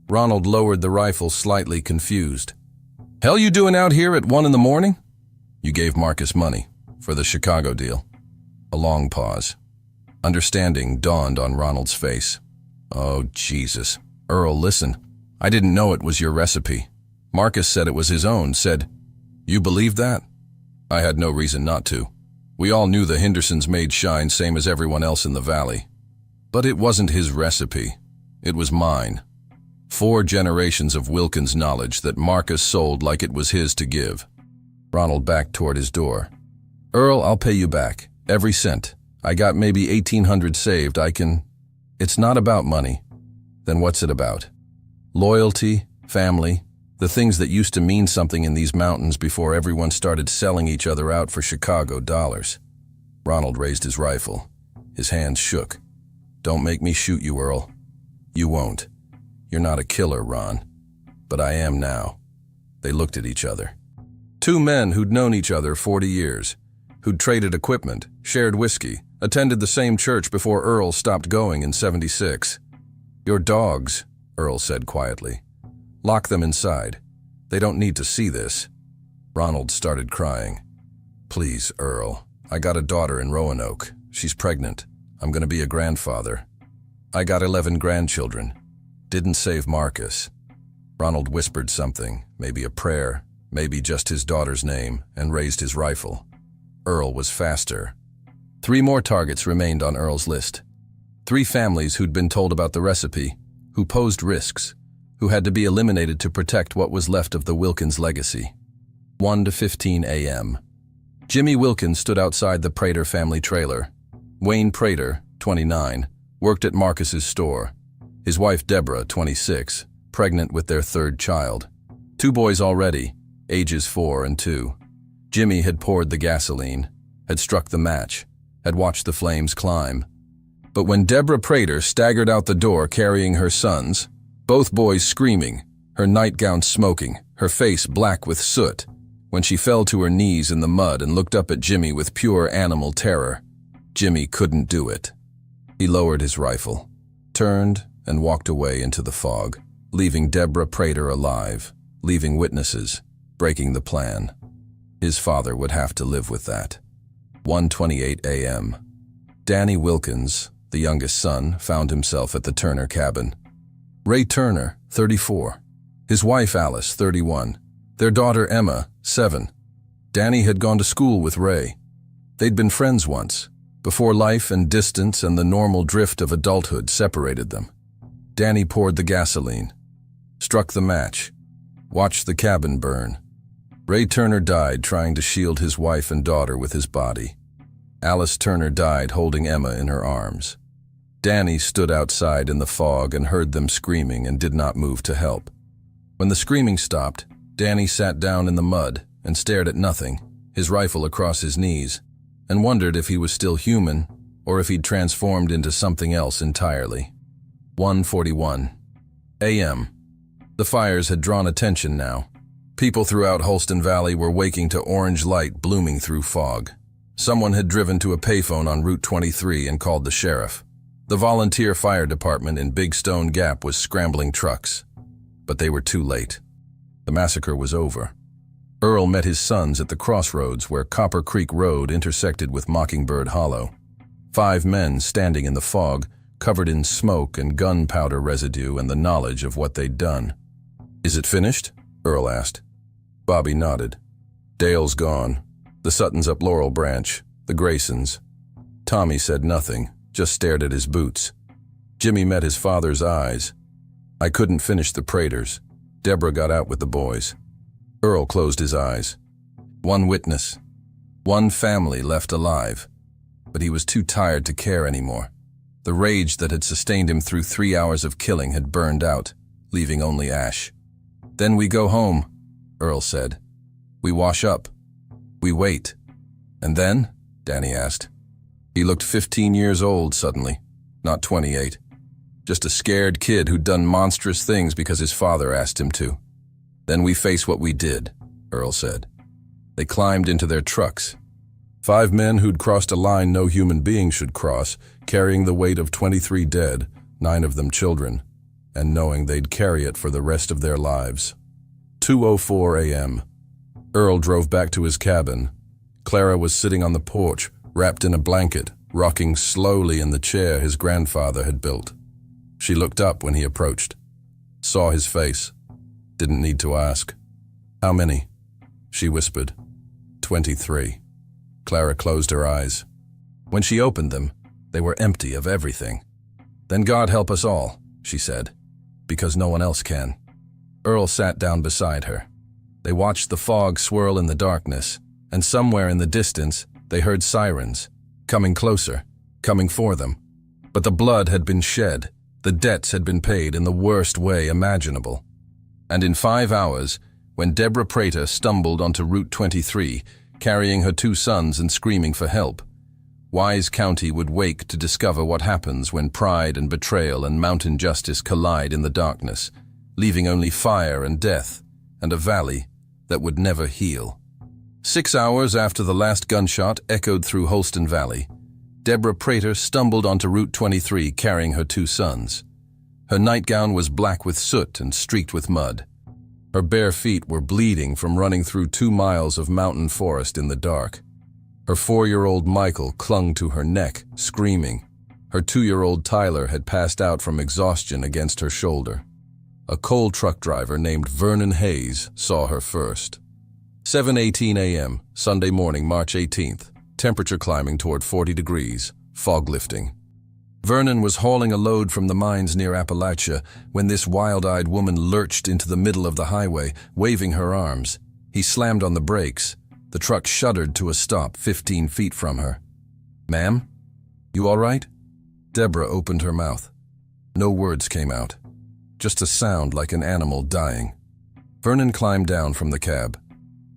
Ronald lowered the rifle, slightly confused. "Hell you doing out here at 1 in the morning?" "You gave Marcus money for the Chicago deal." A long pause. Understanding dawned on Ronald's face. "Oh, Jesus. Earl, listen. I didn't know it was your recipe. Marcus said it was his own, said, "You believe that?" I had no reason not to. We all knew the Hendersons made shine same as everyone else in the valley. But it wasn't his recipe. It was mine. 4 generations of Wilkins knowledge that Marcus sold like it was his to give. Ronald backed toward his door. "Earl, I'll pay you back. Every cent. I got maybe 1,800 saved. It's not about money." "Then what's it about?" "Loyalty, family, the things that used to mean something in these mountains before everyone started selling each other out for Chicago dollars." Ronald raised his rifle. His hands shook. "Don't make me shoot you, Earl." "You won't. You're not a killer, Ron. But I am now." They looked at each other. 2 men who'd known each other 40 years, who'd traded equipment, shared whiskey, attended the same church before Earl stopped going in '76. "Your dogs," Earl said quietly. "Lock them inside. They don't need to see this." Ronald started crying. "Please, Earl. I got a daughter in Roanoke. She's pregnant. I'm going to be a grandfather. I got 11 grandchildren. Didn't save Marcus." Ronald whispered something, maybe a prayer, maybe just his daughter's name, and raised his rifle. Earl was faster. 3 more targets remained on Earl's list. 3 families who'd been told about the recipe, who posed risks, who had to be eliminated to protect what was left of the Wilkins legacy. 1 to 15 a.m. Jimmy Wilkins stood outside the Prater family trailer. Wayne Prater, 29, worked at Marcus's store. His wife Deborah, 26, pregnant with their 3rd child. 2 boys already, ages 4 and 2. Jimmy had poured the gasoline, had struck the match, had watched the flames climb. But when Deborah Prater staggered out the door carrying her sons, both boys screaming, her nightgown smoking, her face black with soot, when she fell to her knees in the mud and looked up at Jimmy with pure animal terror, Jimmy couldn't do it. He lowered his rifle, turned, and walked away into the fog, leaving Deborah Prater alive, leaving witnesses, breaking the plan. His father would have to live with that. 1:28 a.m. Danny Wilkins, the youngest son, found himself at the Turner cabin. Ray Turner, 34. His wife Alice, 31. Their daughter Emma, 7. Danny had gone to school with Ray. They'd been friends once, before life and distance and the normal drift of adulthood separated them. Danny poured the gasoline, struck the match, watched the cabin burn. Ray Turner died trying to shield his wife and daughter with his body. Alice Turner died holding Emma in her arms. Danny stood outside in the fog and heard them screaming and did not move to help. When the screaming stopped, Danny sat down in the mud and stared at nothing, his rifle across his knees, and wondered if he was still human or if he'd transformed into something else entirely. 1:41 a.m. The fires had drawn attention now. People throughout Holston Valley were waking to orange light blooming through fog. Someone had driven to a payphone on Route 23 and called the sheriff. The volunteer fire department in Big Stone Gap was scrambling trucks. But they were too late. The massacre was over. Earl met his sons at the crossroads where Copper Creek Road intersected with Mockingbird Hollow. 5 men standing in the fog, covered in smoke and gunpowder residue and the knowledge of what they'd done. "Is it finished?" Earl asked. Bobby nodded. "Dale's gone. The Suttons up Laurel Branch. The Graysons." Tommy said nothing, just stared at his boots. Jimmy met his father's eyes. "I couldn't finish the Praters. Deborah got out with the boys." Earl closed his eyes. 1 witness. 1 family left alive. But he was too tired to care anymore. The rage that had sustained him through 3 hours of killing had burned out, leaving only ash. "Then we go home," Earl said. "We wash up. We wait." "And then?" Danny asked. He looked 15 years old suddenly, not 28. Just a scared kid who'd done monstrous things because his father asked him to. "Then we face what we did," Earl said. They climbed into their trucks. 5 men who'd crossed a line no human being should cross, carrying the weight of 23 dead, 9 of them children, and knowing they'd carry it for the rest of their lives. 2:04 a.m. Earl drove back to his cabin. Clara was sitting on the porch, wrapped in a blanket, rocking slowly in the chair his grandfather had built. She looked up when he approached. Saw his face. Didn't need to ask. How many? She whispered. 23. Clara closed her eyes. When she opened them, they were empty of everything. Then God help us all, she said, because no one else can. Earl sat down beside her. They watched the fog swirl in the darkness, and somewhere in the distance, they heard sirens, coming closer, coming for them. But the blood had been shed, the debts had been paid in the worst way imaginable. And in 5 hours, when Deborah Prater stumbled onto Route 23, carrying her 2 sons and screaming for help, Wise County would wake to discover what happens when pride and betrayal and mountain justice collide in the darkness, leaving only fire and death, and a valley that would never heal. 6 hours after the last gunshot echoed through Holston Valley, Deborah Prater stumbled onto Route 23 carrying her 2 sons. Her nightgown was black with soot and streaked with mud. Her bare feet were bleeding from running through 2 miles of mountain forest in the dark. Her 4-year-old Michael clung to her neck, screaming. Her 2-year-old Tyler had passed out from exhaustion against her shoulder. A coal truck driver named Vernon Hayes saw her first. 7:18 a.m., Sunday morning, March 18th, temperature climbing toward 40 degrees, fog lifting. Vernon was hauling a load from the mines near Appalachia when this wild-eyed woman lurched into the middle of the highway, waving her arms. He slammed on the brakes. The truck shuddered to a stop 15 feet from her. "Ma'am? You all right?" Deborah opened her mouth. No words came out. Just a sound like an animal dying. Vernon climbed down from the cab.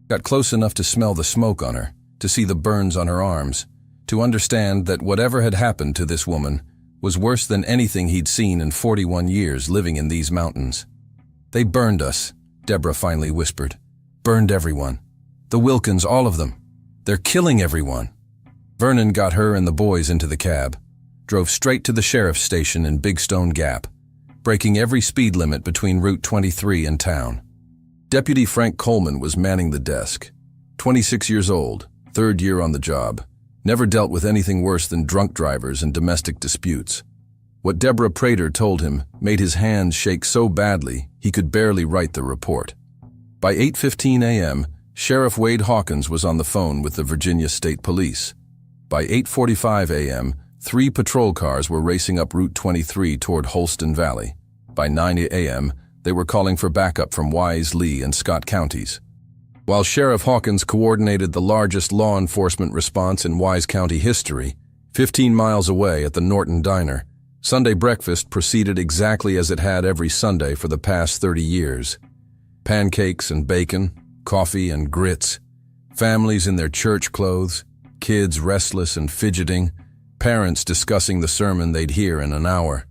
Got close enough to smell the smoke on her, to see the burns on her arms, to understand that whatever had happened to this woman was worse than anything he'd seen in 41 years living in these mountains. "They burned us," Deborah finally whispered. "Burned everyone. The Wilkins, all of them. They're killing everyone." Vernon got her and the boys into the cab, drove straight to the sheriff's station in Big Stone Gap, breaking every speed limit between Route 23 and town. Deputy Frank Coleman was manning the desk. 26 years old, 3rd year on the job, never dealt with anything worse than drunk drivers and domestic disputes. What Deborah Prater told him made his hands shake so badly he could barely write the report. By 8:15 a.m., Sheriff Wade Hawkins was on the phone with the Virginia State Police. By 8:45 a.m., 3 patrol cars were racing up Route 23 toward Holston Valley. By 9 a.m., they were calling for backup from Wise, Lee, and Scott counties. While Sheriff Hawkins coordinated the largest law enforcement response in Wise County history, 15 miles away at the Norton Diner, Sunday breakfast proceeded exactly as it had every Sunday for the past 30 years. Pancakes and bacon, coffee and grits, families in their church clothes, kids restless and fidgeting, parents discussing the sermon they'd hear in an hour.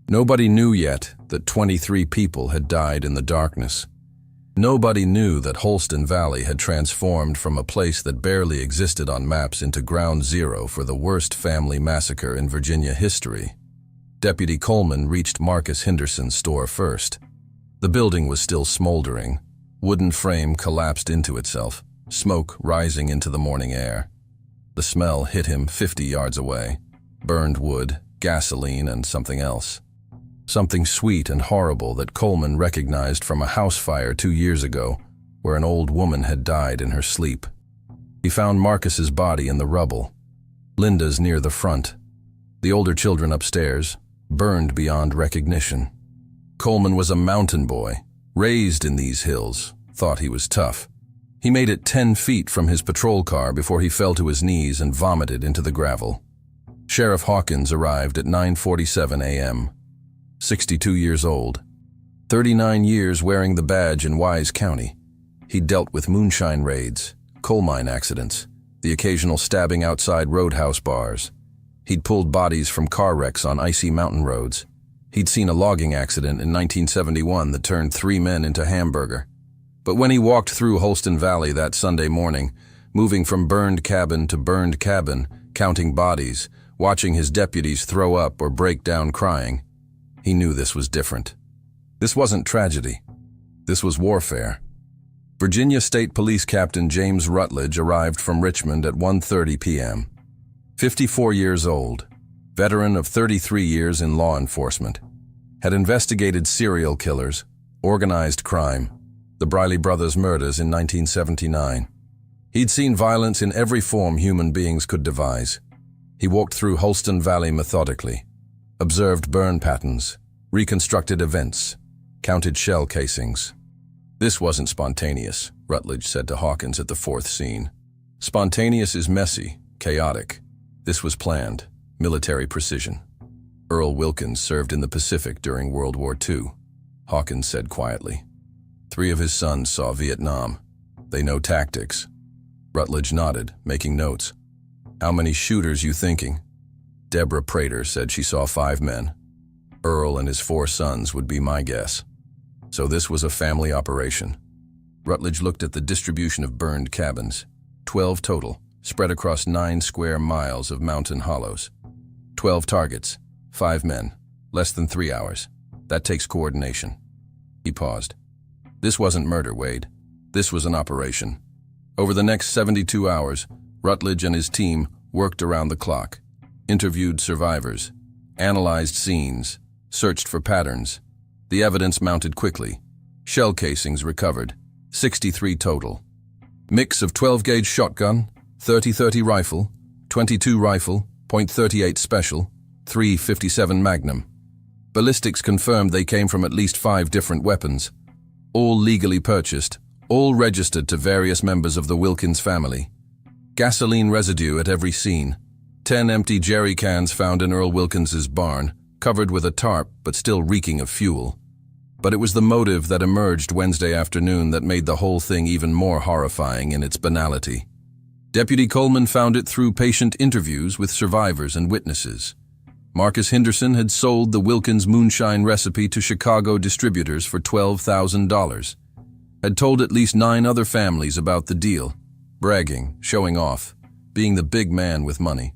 Nobody knew yet that 23 people had died in the darkness. Nobody knew that Holston Valley had transformed from a place that barely existed on maps into ground zero for the worst family massacre in Virginia history. Deputy Coleman reached Marcus Henderson's store first. The building was still smoldering. Wooden frame collapsed into itself, smoke rising into the morning air. The smell hit him 50 yards away. Burned wood, gasoline, and something else. Something sweet and horrible that Coleman recognized from a house fire 2 years ago, where an old woman had died in her sleep. He found Marcus's body in the rubble. Linda's near the front. The older children upstairs, burned beyond recognition. Coleman was a mountain boy, raised in these hills, thought he was tough. He made it 10 feet from his patrol car before he fell to his knees and vomited into the gravel. Sheriff Hawkins arrived at 9:47 a.m. 62 years old. 39 years wearing the badge in Wise County. He'd dealt with moonshine raids, coal mine accidents, the occasional stabbing outside roadhouse bars. He'd pulled bodies from car wrecks on icy mountain roads. He'd seen a logging accident in 1971 that turned 3 men into hamburger. But when he walked through Holston Valley that Sunday morning, moving from burned cabin to burned cabin, counting bodies, watching his deputies throw up or break down crying, he knew this was different. This wasn't tragedy. This was warfare. Virginia State Police Captain James Rutledge arrived from Richmond at 1:30 p.m. 54 years old, veteran of 33 years in law enforcement. had investigated serial killers, organized crime, the Briley brothers' murders in 1979. He'd seen violence in every form human beings could devise. He walked through Holston Valley methodically, observed burn patterns, reconstructed events, counted shell casings. This wasn't spontaneous, Rutledge said to Hawkins at the fourth scene. Spontaneous is messy, chaotic. This was planned, military precision. Earl Wilkins served in the Pacific during World War II, Hawkins said quietly. 3 of his sons saw Vietnam. They know tactics. Rutledge nodded, making notes. How many shooters you thinking? Deborah Prater said she saw 5 men. Earl and his 4 sons would be my guess. So this was a family operation. Rutledge looked at the distribution of burned cabins. 12 total, spread across 9 square miles of mountain hollows. 12 targets, 5 men, less than 3 hours. That takes coordination. He paused. This wasn't murder, Wade. This was an operation. Over the next 72 hours, Rutledge and his team worked around the clock, interviewed survivors, analyzed scenes, searched for patterns. The evidence mounted quickly. Shell casings recovered, 63 total. Mix of 12-gauge shotgun, 30-30 rifle, 22 rifle, .38 special, 357 Magnum. Ballistics confirmed they came from at least 5 different weapons, all legally purchased, all registered to various members of the Wilkins family. Gasoline residue at every scene. 10 empty jerry cans found in Earl Wilkins's barn, covered with a tarp but still reeking of fuel. But it was the motive that emerged Wednesday afternoon that made the whole thing even more horrifying in its banality. Deputy Coleman found it through patient interviews with survivors and witnesses. Marcus Henderson had sold the Wilkins moonshine recipe to Chicago distributors for $12,000. Had told at least 9 other families about the deal, bragging, showing off, being the big man with money.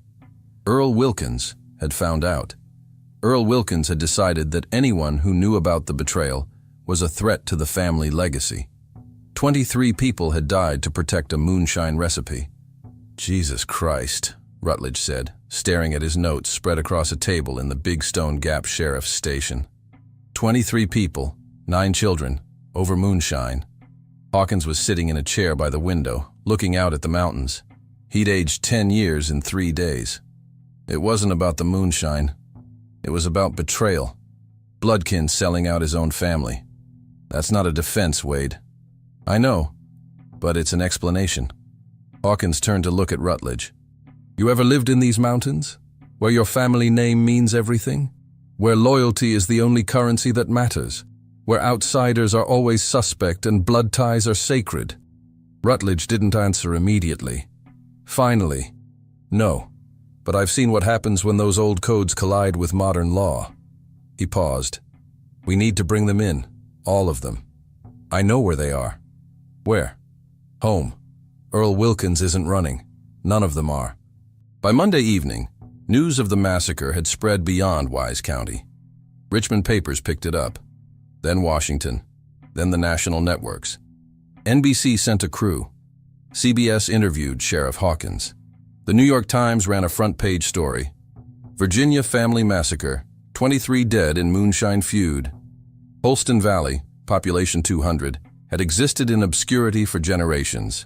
Earl Wilkins had found out. Earl Wilkins had decided that anyone who knew about the betrayal was a threat to the family legacy. 23 people had died to protect a moonshine recipe. Jesus Christ, Rutledge said, staring at his notes spread across a table in the Big Stone Gap Sheriff's Station. 23 people, 9 children, over moonshine. Hawkins was sitting in a chair by the window, looking out at the mountains. He'd aged 10 years in 3 days. It wasn't about the moonshine. It was about betrayal. Bloodkin selling out his own family. That's not a defense, Wade. I know, but it's an explanation. Hawkins turned to look at Rutledge. You ever lived in these mountains? Where your family name means everything? Where loyalty is the only currency that matters? Where outsiders are always suspect and blood ties are sacred? Rutledge didn't answer immediately. Finally, no. But I've seen what happens when those old codes collide with modern law. He paused. We need to bring them in, all of them. I know where they are. Where? Home. Earl Wilkins isn't running. None of them are. By Monday evening, news of the massacre had spread beyond Wise County. Richmond papers picked it up. Then Washington. Then the national networks. NBC sent a crew. CBS interviewed Sheriff Hawkins. The New York Times ran a front-page story. Virginia family massacre, 23 dead in moonshine feud. Holston Valley, population 200, had existed in obscurity for generations.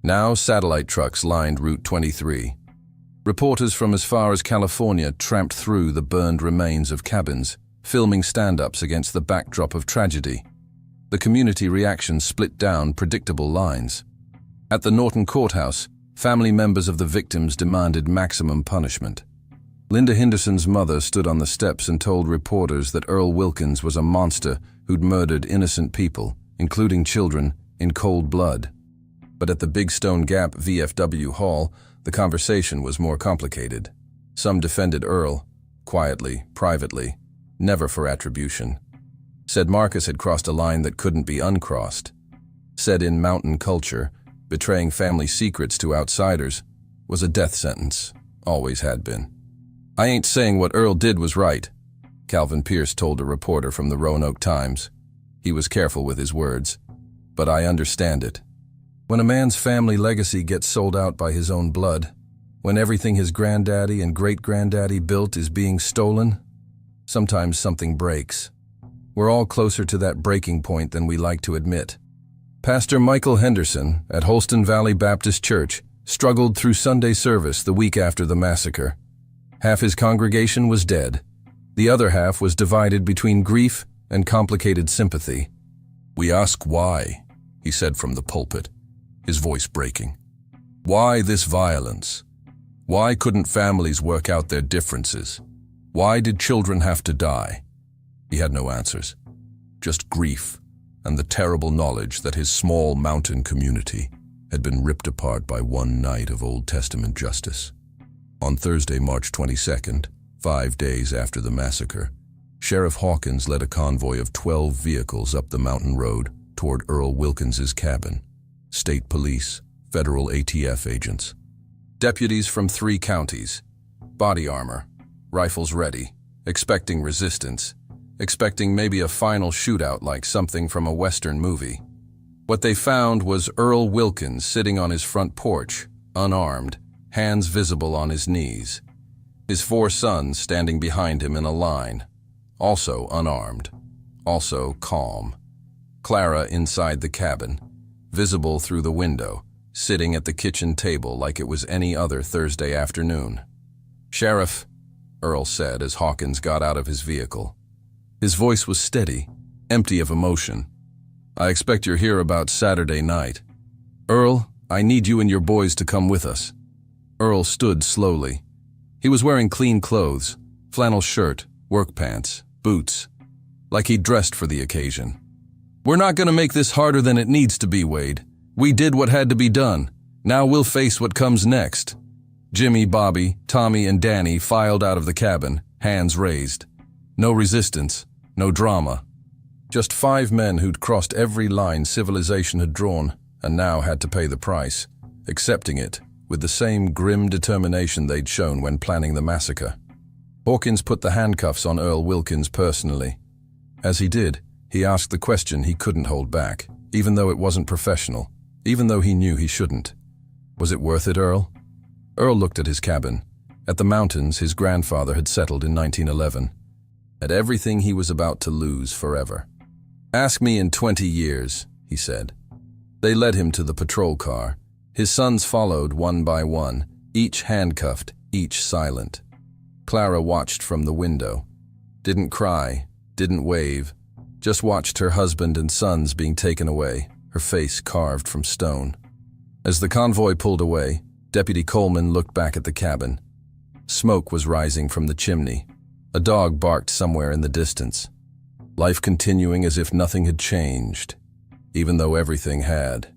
Now satellite trucks lined Route 23. Reporters from as far as California tramped through the burned remains of cabins, filming stand-ups against the backdrop of tragedy. The community reaction split down predictable lines. At the Norton Courthouse, family members of the victims demanded maximum punishment. Linda Henderson's mother stood on the steps and told reporters that Earl Wilkins was a monster who'd murdered innocent people, including children, in cold blood. But at the Big Stone Gap VFW Hall, the conversation was more complicated. Some defended Earl, quietly, privately, never for attribution. Said Marcus had crossed a line that couldn't be uncrossed. Said in mountain culture, betraying family secrets to outsiders was a death sentence, always had been. I ain't saying what Earl did was right, Calvin Pierce told a reporter from the Roanoke Times. He was careful with his words. But I understand it. When a man's family legacy gets sold out by his own blood, when everything his granddaddy and great-granddaddy built is being stolen, sometimes something breaks. we're all closer to that breaking point than we like to admit. Pastor Michael Henderson at Holston Valley Baptist Church struggled through Sunday service the week after the massacre. Half his congregation was dead. The other half was divided between grief and complicated sympathy. "We ask why," he said from the pulpit, his voice breaking. "Why this violence? Why couldn't families work out their differences? Why did children have to die?" He had no answers, just grief and the terrible knowledge that his small mountain community had been ripped apart by one night of Old Testament justice. On Thursday, March 22nd, 5 days after the massacre, Sheriff Hawkins led a convoy of 12 vehicles up the mountain road toward Earl Wilkins's cabin. State police, federal ATF agents, deputies from 3 counties, body armor, rifles ready, expecting resistance, expecting maybe a final shootout like something from a Western movie. What they found was Earl Wilkins sitting on his front porch, unarmed, hands visible on his knees. His 4 sons standing behind him in a line, also unarmed, also calm. Clara inside the cabin, visible through the window, sitting at the kitchen table like it was any other Thursday afternoon. "Sheriff," Earl said as Hawkins got out of his vehicle. His voice was steady, empty of emotion. "I expect you're here about Saturday night. Earl, I need you and your boys to come with us." Earl stood slowly. He was wearing clean clothes, flannel shirt, work pants, boots, like he'd dressed for the occasion. "We're not going to make this harder than it needs to be, Wade. We did what had to be done. Now we'll face what comes next." Jimmy, Bobby, Tommy, and Danny filed out of the cabin, hands raised. No resistance, no drama. Just 5 men who'd crossed every line civilization had drawn and now had to pay the price, accepting it with the same grim determination they'd shown when planning the massacre. Hawkins put the handcuffs on Earl Wilkins personally. As he did, he asked the question he couldn't hold back, even though it wasn't professional, even though he knew he shouldn't. "Was it worth it, Earl?" Earl looked at his cabin, at the mountains his grandfather had settled in 1911, at everything he was about to lose forever. "Ask me in 20 years, he said. They led him to the patrol car. His sons followed one by one, each handcuffed, each silent. Clara watched from the window. Didn't cry, didn't wave, just watched her husband and sons being taken away, her face carved from stone. As the convoy pulled away, Deputy Coleman looked back at the cabin. Smoke was rising from the chimney. A dog barked somewhere in the distance. Life continuing as if nothing had changed, even though everything had.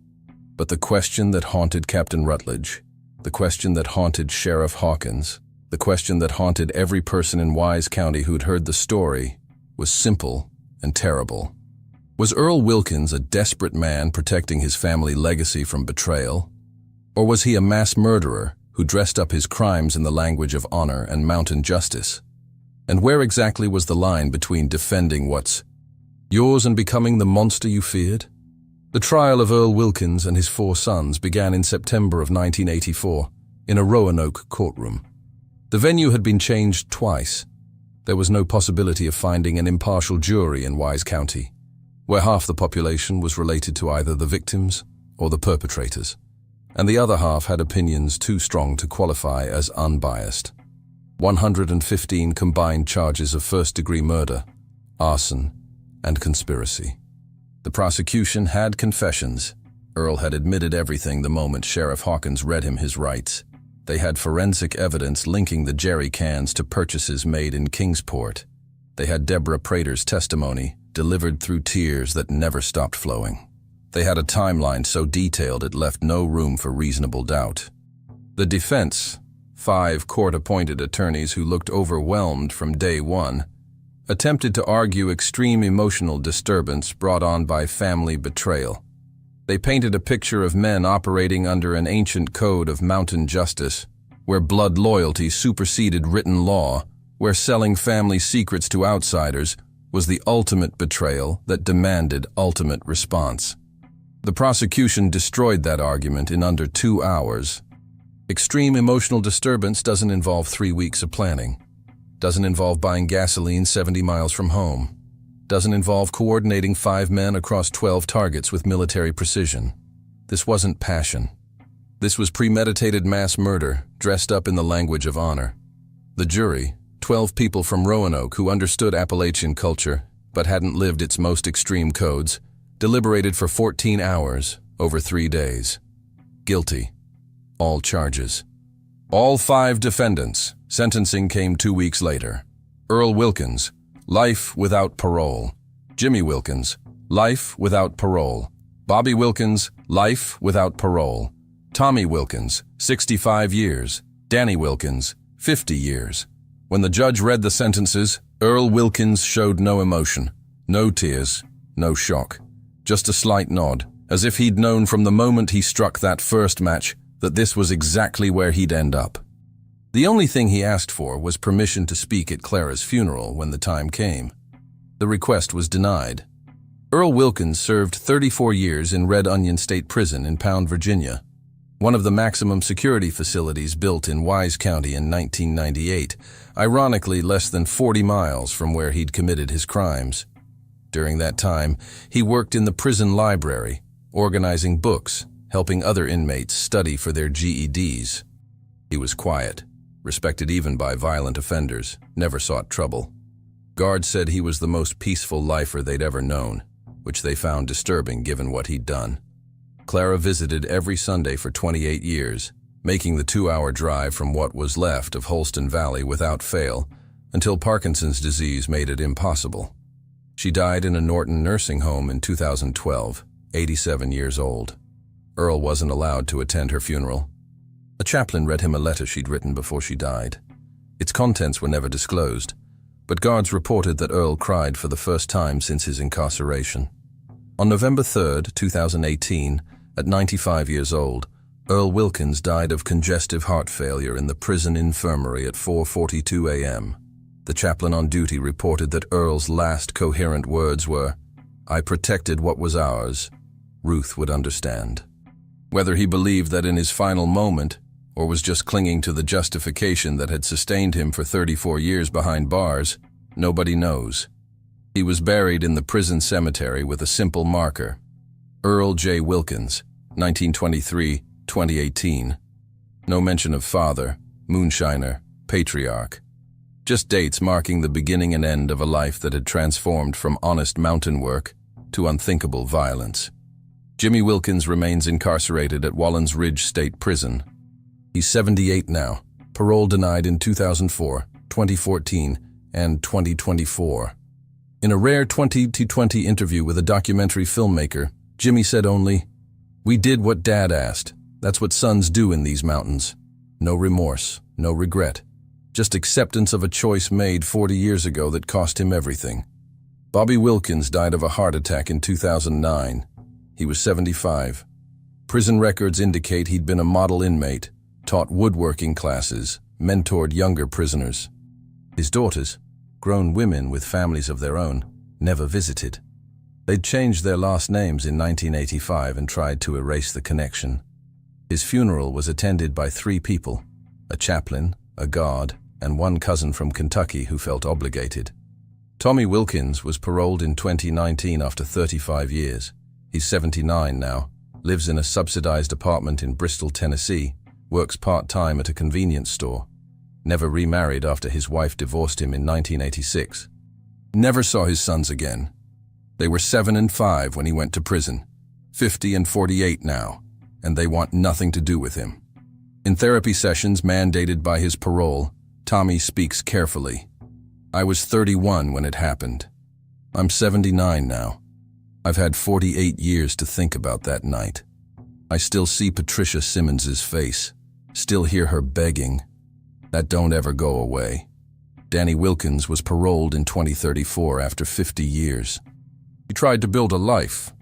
But the question that haunted Captain Rutledge, the question that haunted Sheriff Hawkins, the question that haunted every person in Wise County who'd heard the story, was simple and terrible. Was Earl Wilkins a desperate man protecting his family legacy from betrayal? Or was he a mass murderer who dressed up his crimes in the language of honor and mountain justice? And where exactly was the line between defending what's yours and becoming the monster you feared? The trial of Earl Wilkins and his 4 sons began in September of 1984 in a Roanoke courtroom. The venue had been changed twice. There was no possibility of finding an impartial jury in Wise County, where half the population was related to either the victims or the perpetrators, and the other half had opinions too strong to qualify as unbiased. 115 combined charges of first-degree murder, arson, and conspiracy. The prosecution had confessions. Earl had admitted everything the moment Sheriff Hawkins read him his rights. They had forensic evidence linking the jerry cans to purchases made in Kingsport. They had Deborah Prater's testimony, delivered through tears that never stopped flowing. They had a timeline so detailed it left no room for reasonable doubt. The defense, 5 court-appointed attorneys who looked overwhelmed from day one, attempted to argue extreme emotional disturbance brought on by family betrayal. They painted a picture of men operating under an ancient code of mountain justice, where blood loyalty superseded written law, where selling family secrets to outsiders was the ultimate betrayal that demanded ultimate response. The prosecution destroyed that argument in under 2 hours. Extreme emotional disturbance doesn't involve 3 weeks of planning. Doesn't involve buying gasoline 70 miles from home. doesn't involve coordinating 5 men across 12 targets with military precision. This wasn't passion. This was premeditated mass murder, dressed up in the language of honor. The jury, 12 people from Roanoke who understood Appalachian culture but hadn't lived its most extreme codes, deliberated for 14 hours over 3 days. Guilty. All charges. All 5 defendants. Sentencing came 2 weeks later. Earl Wilkins, life without parole. Jimmy Wilkins, life without parole. Bobby Wilkins, life without parole. Tommy Wilkins, 65 years. Danny Wilkins, 50 years. When the judge read the sentences, Earl Wilkins showed no emotion, no tears, no shock. Just a slight nod, as if he'd known from the moment he struck that first match that this was exactly where he'd end up. The only thing he asked for was permission to speak at Clara's funeral when the time came. The request was denied. Earl Wilkins served 34 years in Red Onion State Prison in Pound, Virginia, one of the maximum security facilities built in Wise County in 1998, ironically less than 40 miles from where he'd committed his crimes. During that time, he worked in the prison library, organizing books, helping other inmates study for their GEDs. He was quiet, respected even by violent offenders, never sought trouble. Guards said he was the most peaceful lifer they'd ever known, which they found disturbing given what he'd done. Clara visited every Sunday for 28 years, making the 2-hour drive from what was left of Holston Valley without fail, until Parkinson's disease made it impossible. She died in a Norton nursing home in 2012, 87 years old. Earl wasn't allowed to attend her funeral. A chaplain read him a letter she'd written before she died. Its contents were never disclosed, but guards reported that Earl cried for the first time since his incarceration. On November 3, 2018, at 95 years old, Earl Wilkins died of congestive heart failure in the prison infirmary at 4:42 a.m. The chaplain on duty reported that Earl's last coherent words were, "I protected what was ours. Ruth would understand." Whether he believed that in his final moment, or was just clinging to the justification that had sustained him for 34 years behind bars, nobody knows. He was buried in the prison cemetery with a simple marker: Earl J. Wilkins, 1923-2018. No mention of father, moonshiner, patriarch. Just dates marking the beginning and end of a life that had transformed from honest mountain work to unthinkable violence. Jimmy Wilkins remains incarcerated at Wallens Ridge State Prison. He's 78 now, parole denied in 2004, 2014, and 2024. In a rare 2020 interview with a documentary filmmaker, Jimmy said only, "We did what Dad asked. That's what sons do in these mountains. No remorse, no regret. Just acceptance of a choice made 40 years ago that cost him everything." Bobby Wilkins died of a heart attack in 2009. He was 75. Prison records indicate he'd been a model inmate, taught woodworking classes, mentored younger prisoners. His daughters, grown women with families of their own, never visited. They'd changed their last names in 1985 and tried to erase the connection. His funeral was attended by 3 people, a chaplain, a guard, and one cousin from Kentucky who felt obligated. Tommy Wilkins was paroled in 2019 after 35 years. He's 79 now, lives in a subsidized apartment in Bristol, Tennessee, works part-time at a convenience store. Never remarried after his wife divorced him in 1986. Never saw his sons again. They were 7 and 5 when he went to prison, 50 and 48 now, and they want nothing to do with him. In therapy sessions mandated by his parole, Tommy speaks carefully. "I was 31 when it happened. I'm 79 now. I've had 48 years to think about that night. I still see Patricia Simmons's face, still hear her begging. That don't ever go away." Danny Wilkins was paroled in 2034 after 50 years. He tried to build a life,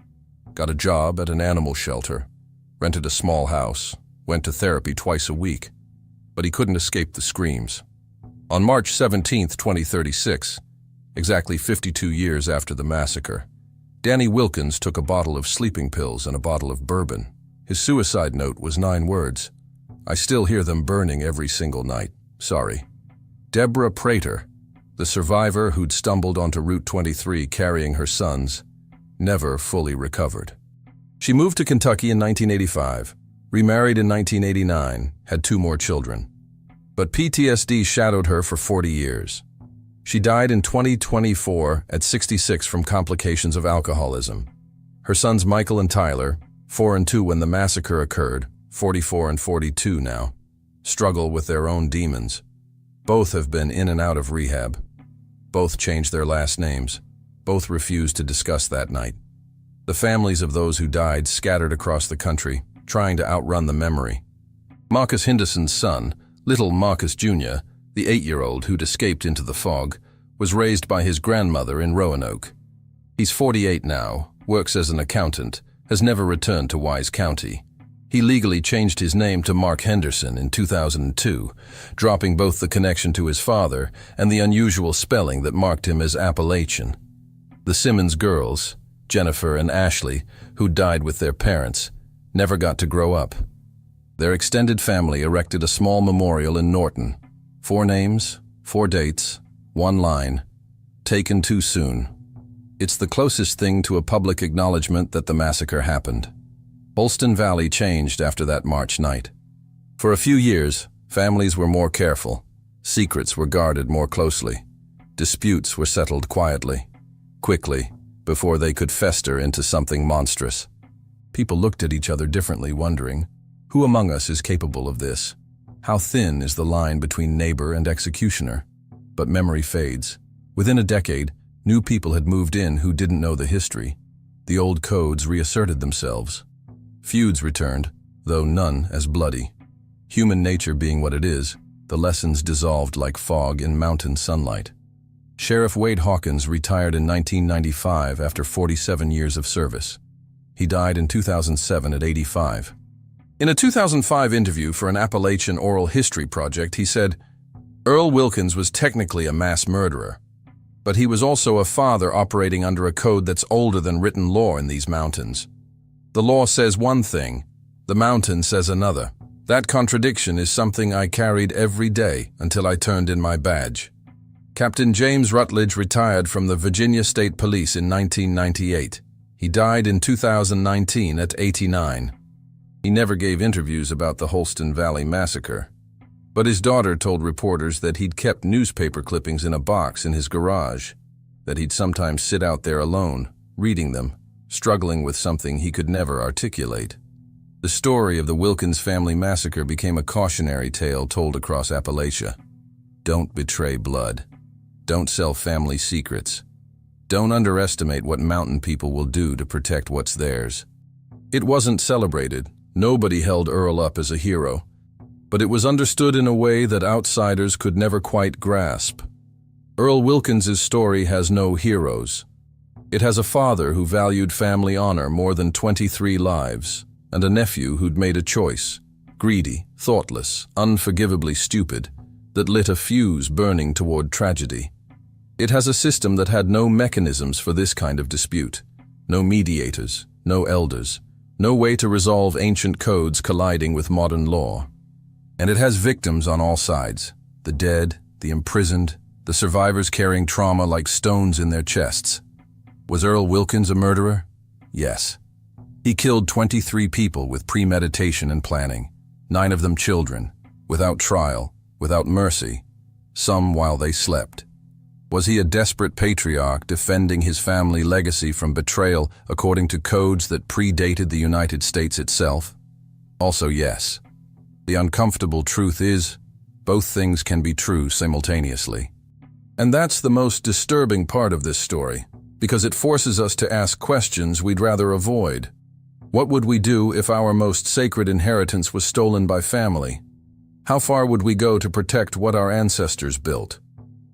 got a job at an animal shelter, rented a small house, went to therapy twice a week, but he couldn't escape the screams. On March 17, 2036, exactly 52 years after the massacre, Danny Wilkins took a bottle of sleeping pills and a bottle of bourbon. His suicide note was 9 words. "I still hear them burning every single night. Sorry." Deborah Prater, the survivor who'd stumbled onto Route 23 carrying her sons, never fully recovered. She moved to Kentucky in 1985, remarried in 1989, had 2 more children. But PTSD shadowed her for 40 years. She died in 2024 at 66 from complications of alcoholism. Her sons Michael and Tyler, 4 and 2 when the massacre occurred, 44 and 42 now, struggle with their own demons. Both have been in and out of rehab. Both changed their last names. Both refused to discuss that night. The families of those who died scattered across the country, trying to outrun the memory. Marcus Henderson's son, little Marcus Jr., the 8-year-old who'd escaped into the fog, was raised by his grandmother in Roanoke. He's 48 now, works as an accountant, has never returned to Wise County. He legally changed his name to Mark Henderson in 2002, dropping both the connection to his father and the unusual spelling that marked him as Appalachian. The Simmons girls, Jennifer and Ashley, who died with their parents, never got to grow up. Their extended family erected a small memorial in Norton. 4 names, 4 dates, 1 line. Taken too soon. It's the closest thing to a public acknowledgement that the massacre happened. Holston Valley changed after that March night. For a few years, families were more careful. Secrets were guarded more closely. Disputes were settled quietly, quickly, before they could fester into something monstrous. People looked at each other differently, wondering, who among us is capable of this? How thin is the line between neighbor and executioner? But memory fades. Within a decade, new people had moved in who didn't know the history. The old codes reasserted themselves. Feuds returned, though none as bloody. Human nature being what it is, the lessons dissolved like fog in mountain sunlight. Sheriff Wade Hawkins retired in 1995 after 47 years of service. He died in 2007 at 85. In a 2005 interview for an Appalachian oral history project, he said, "Earl Wilkins was technically a mass murderer, but he was also a father operating under a code that's older than written law in these mountains. The law says one thing, the mountain says another. That contradiction is something I carried every day until I turned in my badge." Captain James Rutledge retired from the Virginia State Police in 1998. He died in 2019 at 89. He never gave interviews about the Holston Valley massacre, but his daughter told reporters that he'd kept newspaper clippings in a box in his garage, that he'd sometimes sit out there alone, reading them, struggling with something he could never articulate. The story of the Wilkins family massacre became a cautionary tale told across Appalachia. Don't betray blood. Don't sell family secrets. Don't underestimate what mountain people will do to protect what's theirs. It wasn't celebrated. Nobody held Earl up as a hero. But it was understood in a way that outsiders could never quite grasp. Earl Wilkins's story has no heroes. It has a father who valued family honor more than 23 lives, and a nephew who'd made a choice, greedy, thoughtless, unforgivably stupid, that lit a fuse burning toward tragedy. It has a system that had no mechanisms for this kind of dispute, no mediators, no elders, no way to resolve ancient codes colliding with modern law. And it has victims on all sides, the dead, the imprisoned, the survivors carrying trauma like stones in their chests. Was Earl Wilkins a murderer? Yes. He killed 23 people with premeditation and planning, 9 of them children, without trial, without mercy, some while they slept. Was he a desperate patriarch defending his family legacy from betrayal according to codes that predated the United States itself? Also yes. The uncomfortable truth is, both things can be true simultaneously. And that's the most disturbing part of this story, because it forces us to ask questions we'd rather avoid. What would we do if our most sacred inheritance was stolen by family? How far would we go to protect what our ancestors built?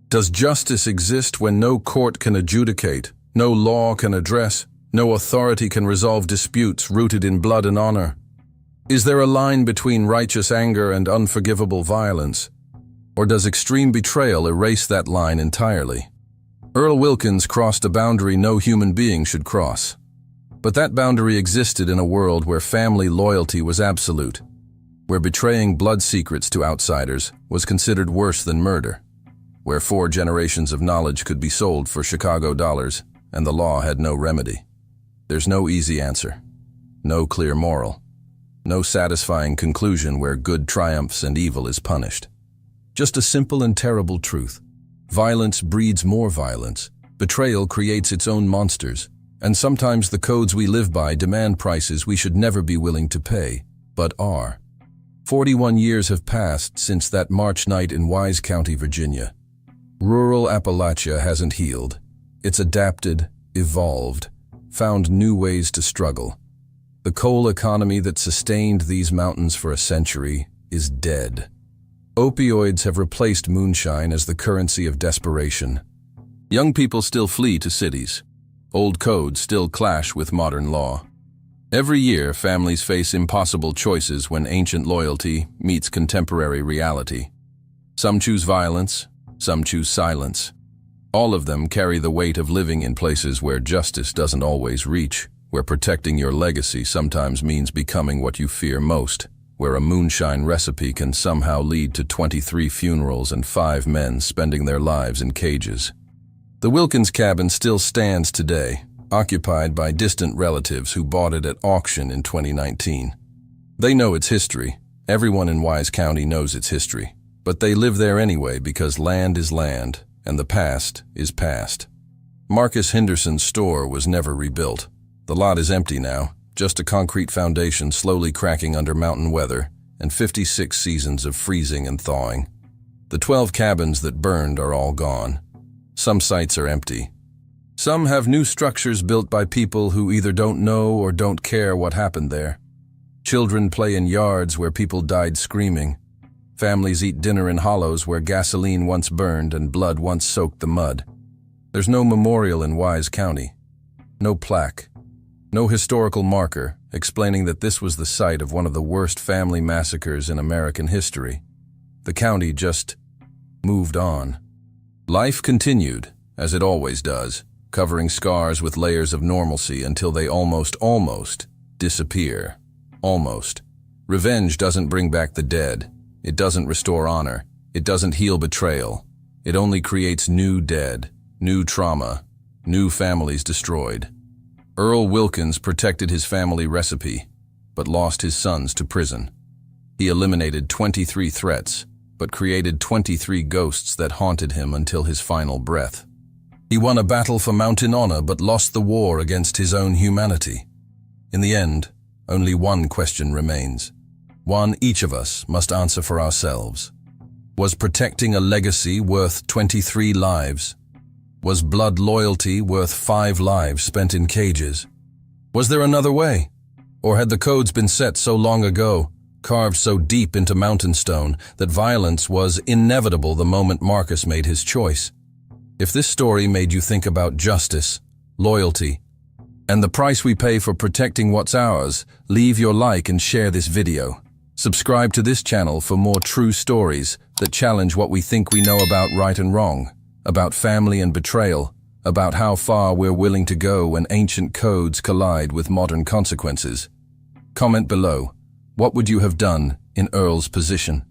Does justice exist when no court can adjudicate, no law can address, no authority can resolve disputes rooted in blood and honor? Is there a line between righteous anger and unforgivable violence? Or does extreme betrayal erase that line entirely? Earl Wilkins crossed a boundary no human being should cross. But that boundary existed in a world where family loyalty was absolute, where betraying blood secrets to outsiders was considered worse than murder. where 4 generations of knowledge could be sold for Chicago dollars and the law had no remedy. There's no easy answer, no clear moral, no satisfying conclusion where good triumphs and evil is punished. Just a simple and terrible truth. Violence breeds more violence. Betrayal creates its own monsters. And sometimes the codes we live by demand prices we should never be willing to pay, but are. 41 years have passed since that March night in Wise County, Virginia. Rural Appalachia hasn't healed. It's adapted, evolved, found new ways to struggle. The coal economy that sustained these mountains for a century is dead. Opioids have replaced moonshine as the currency of desperation. Young people still flee to cities. Old codes still clash with modern law. Every year, families face impossible choices when ancient loyalty meets contemporary reality. Some choose violence, some choose silence. All of them carry the weight of living in places where justice doesn't always reach, where protecting your legacy sometimes means becoming what you fear most, where a moonshine recipe can somehow lead to 23 funerals and 5 men spending their lives in cages. The Wilkins cabin still stands today, occupied by distant relatives who bought it at auction in 2019. They know its history. Everyone in Wise County knows its history. But they live there anyway because land is land, and the past is past. Marcus Henderson's store was never rebuilt. The lot is empty now, just a concrete foundation slowly cracking under mountain weather, and 56 seasons of freezing and thawing. The 12 cabins that burned are all gone. Some sites are empty. Some have new structures built by people who either don't know or don't care what happened there. Children play in yards where people died screaming. Families eat dinner in hollows where gasoline once burned and blood once soaked the mud. There's no memorial in Wise County. No plaque. No historical marker explaining that this was the site of one of the worst family massacres in American history. The county just moved on. Life continued, as it always does, covering scars with layers of normalcy until they almost disappear. Almost. Revenge doesn't bring back the dead. It doesn't restore honor. It doesn't heal betrayal. It only creates new dead, new trauma, new families destroyed. Earl Wilkins protected his family recipe, but lost his sons to prison. He eliminated 23 threats, but created 23 ghosts that haunted him until his final breath. He won a battle for mountain honor but lost the war against his own humanity. In the end, only one question remains. One each of us must answer for ourselves. Was protecting a legacy worth 23 lives? Was blood loyalty worth 5 lives spent in cages? Was there another way? Or had the codes been set so long ago, carved so deep into mountain stone, that violence was inevitable the moment Marcus made his choice? If this story made you think about justice, loyalty, and the price we pay for protecting what's ours, leave your like and share this video. Subscribe to this channel for more true stories that challenge what we think we know about right and wrong, about family and betrayal, about how far we're willing to go when ancient codes collide with modern consequences. Comment below. What would you have done in Earl's position?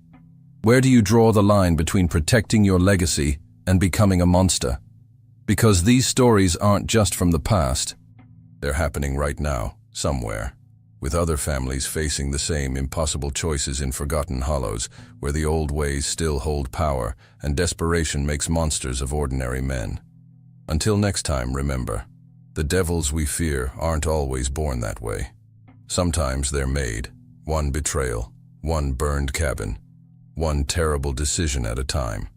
Where do you draw the line between protecting your legacy and becoming a monster? Because these stories aren't just from the past. They're happening right now, somewhere, with other families facing the same impossible choices in forgotten hollows, where the old ways still hold power and desperation makes monsters of ordinary men. Until next time, remember, the devils we fear aren't always born that way. Sometimes they're made. One betrayal, one burned cabin, one terrible decision at a time.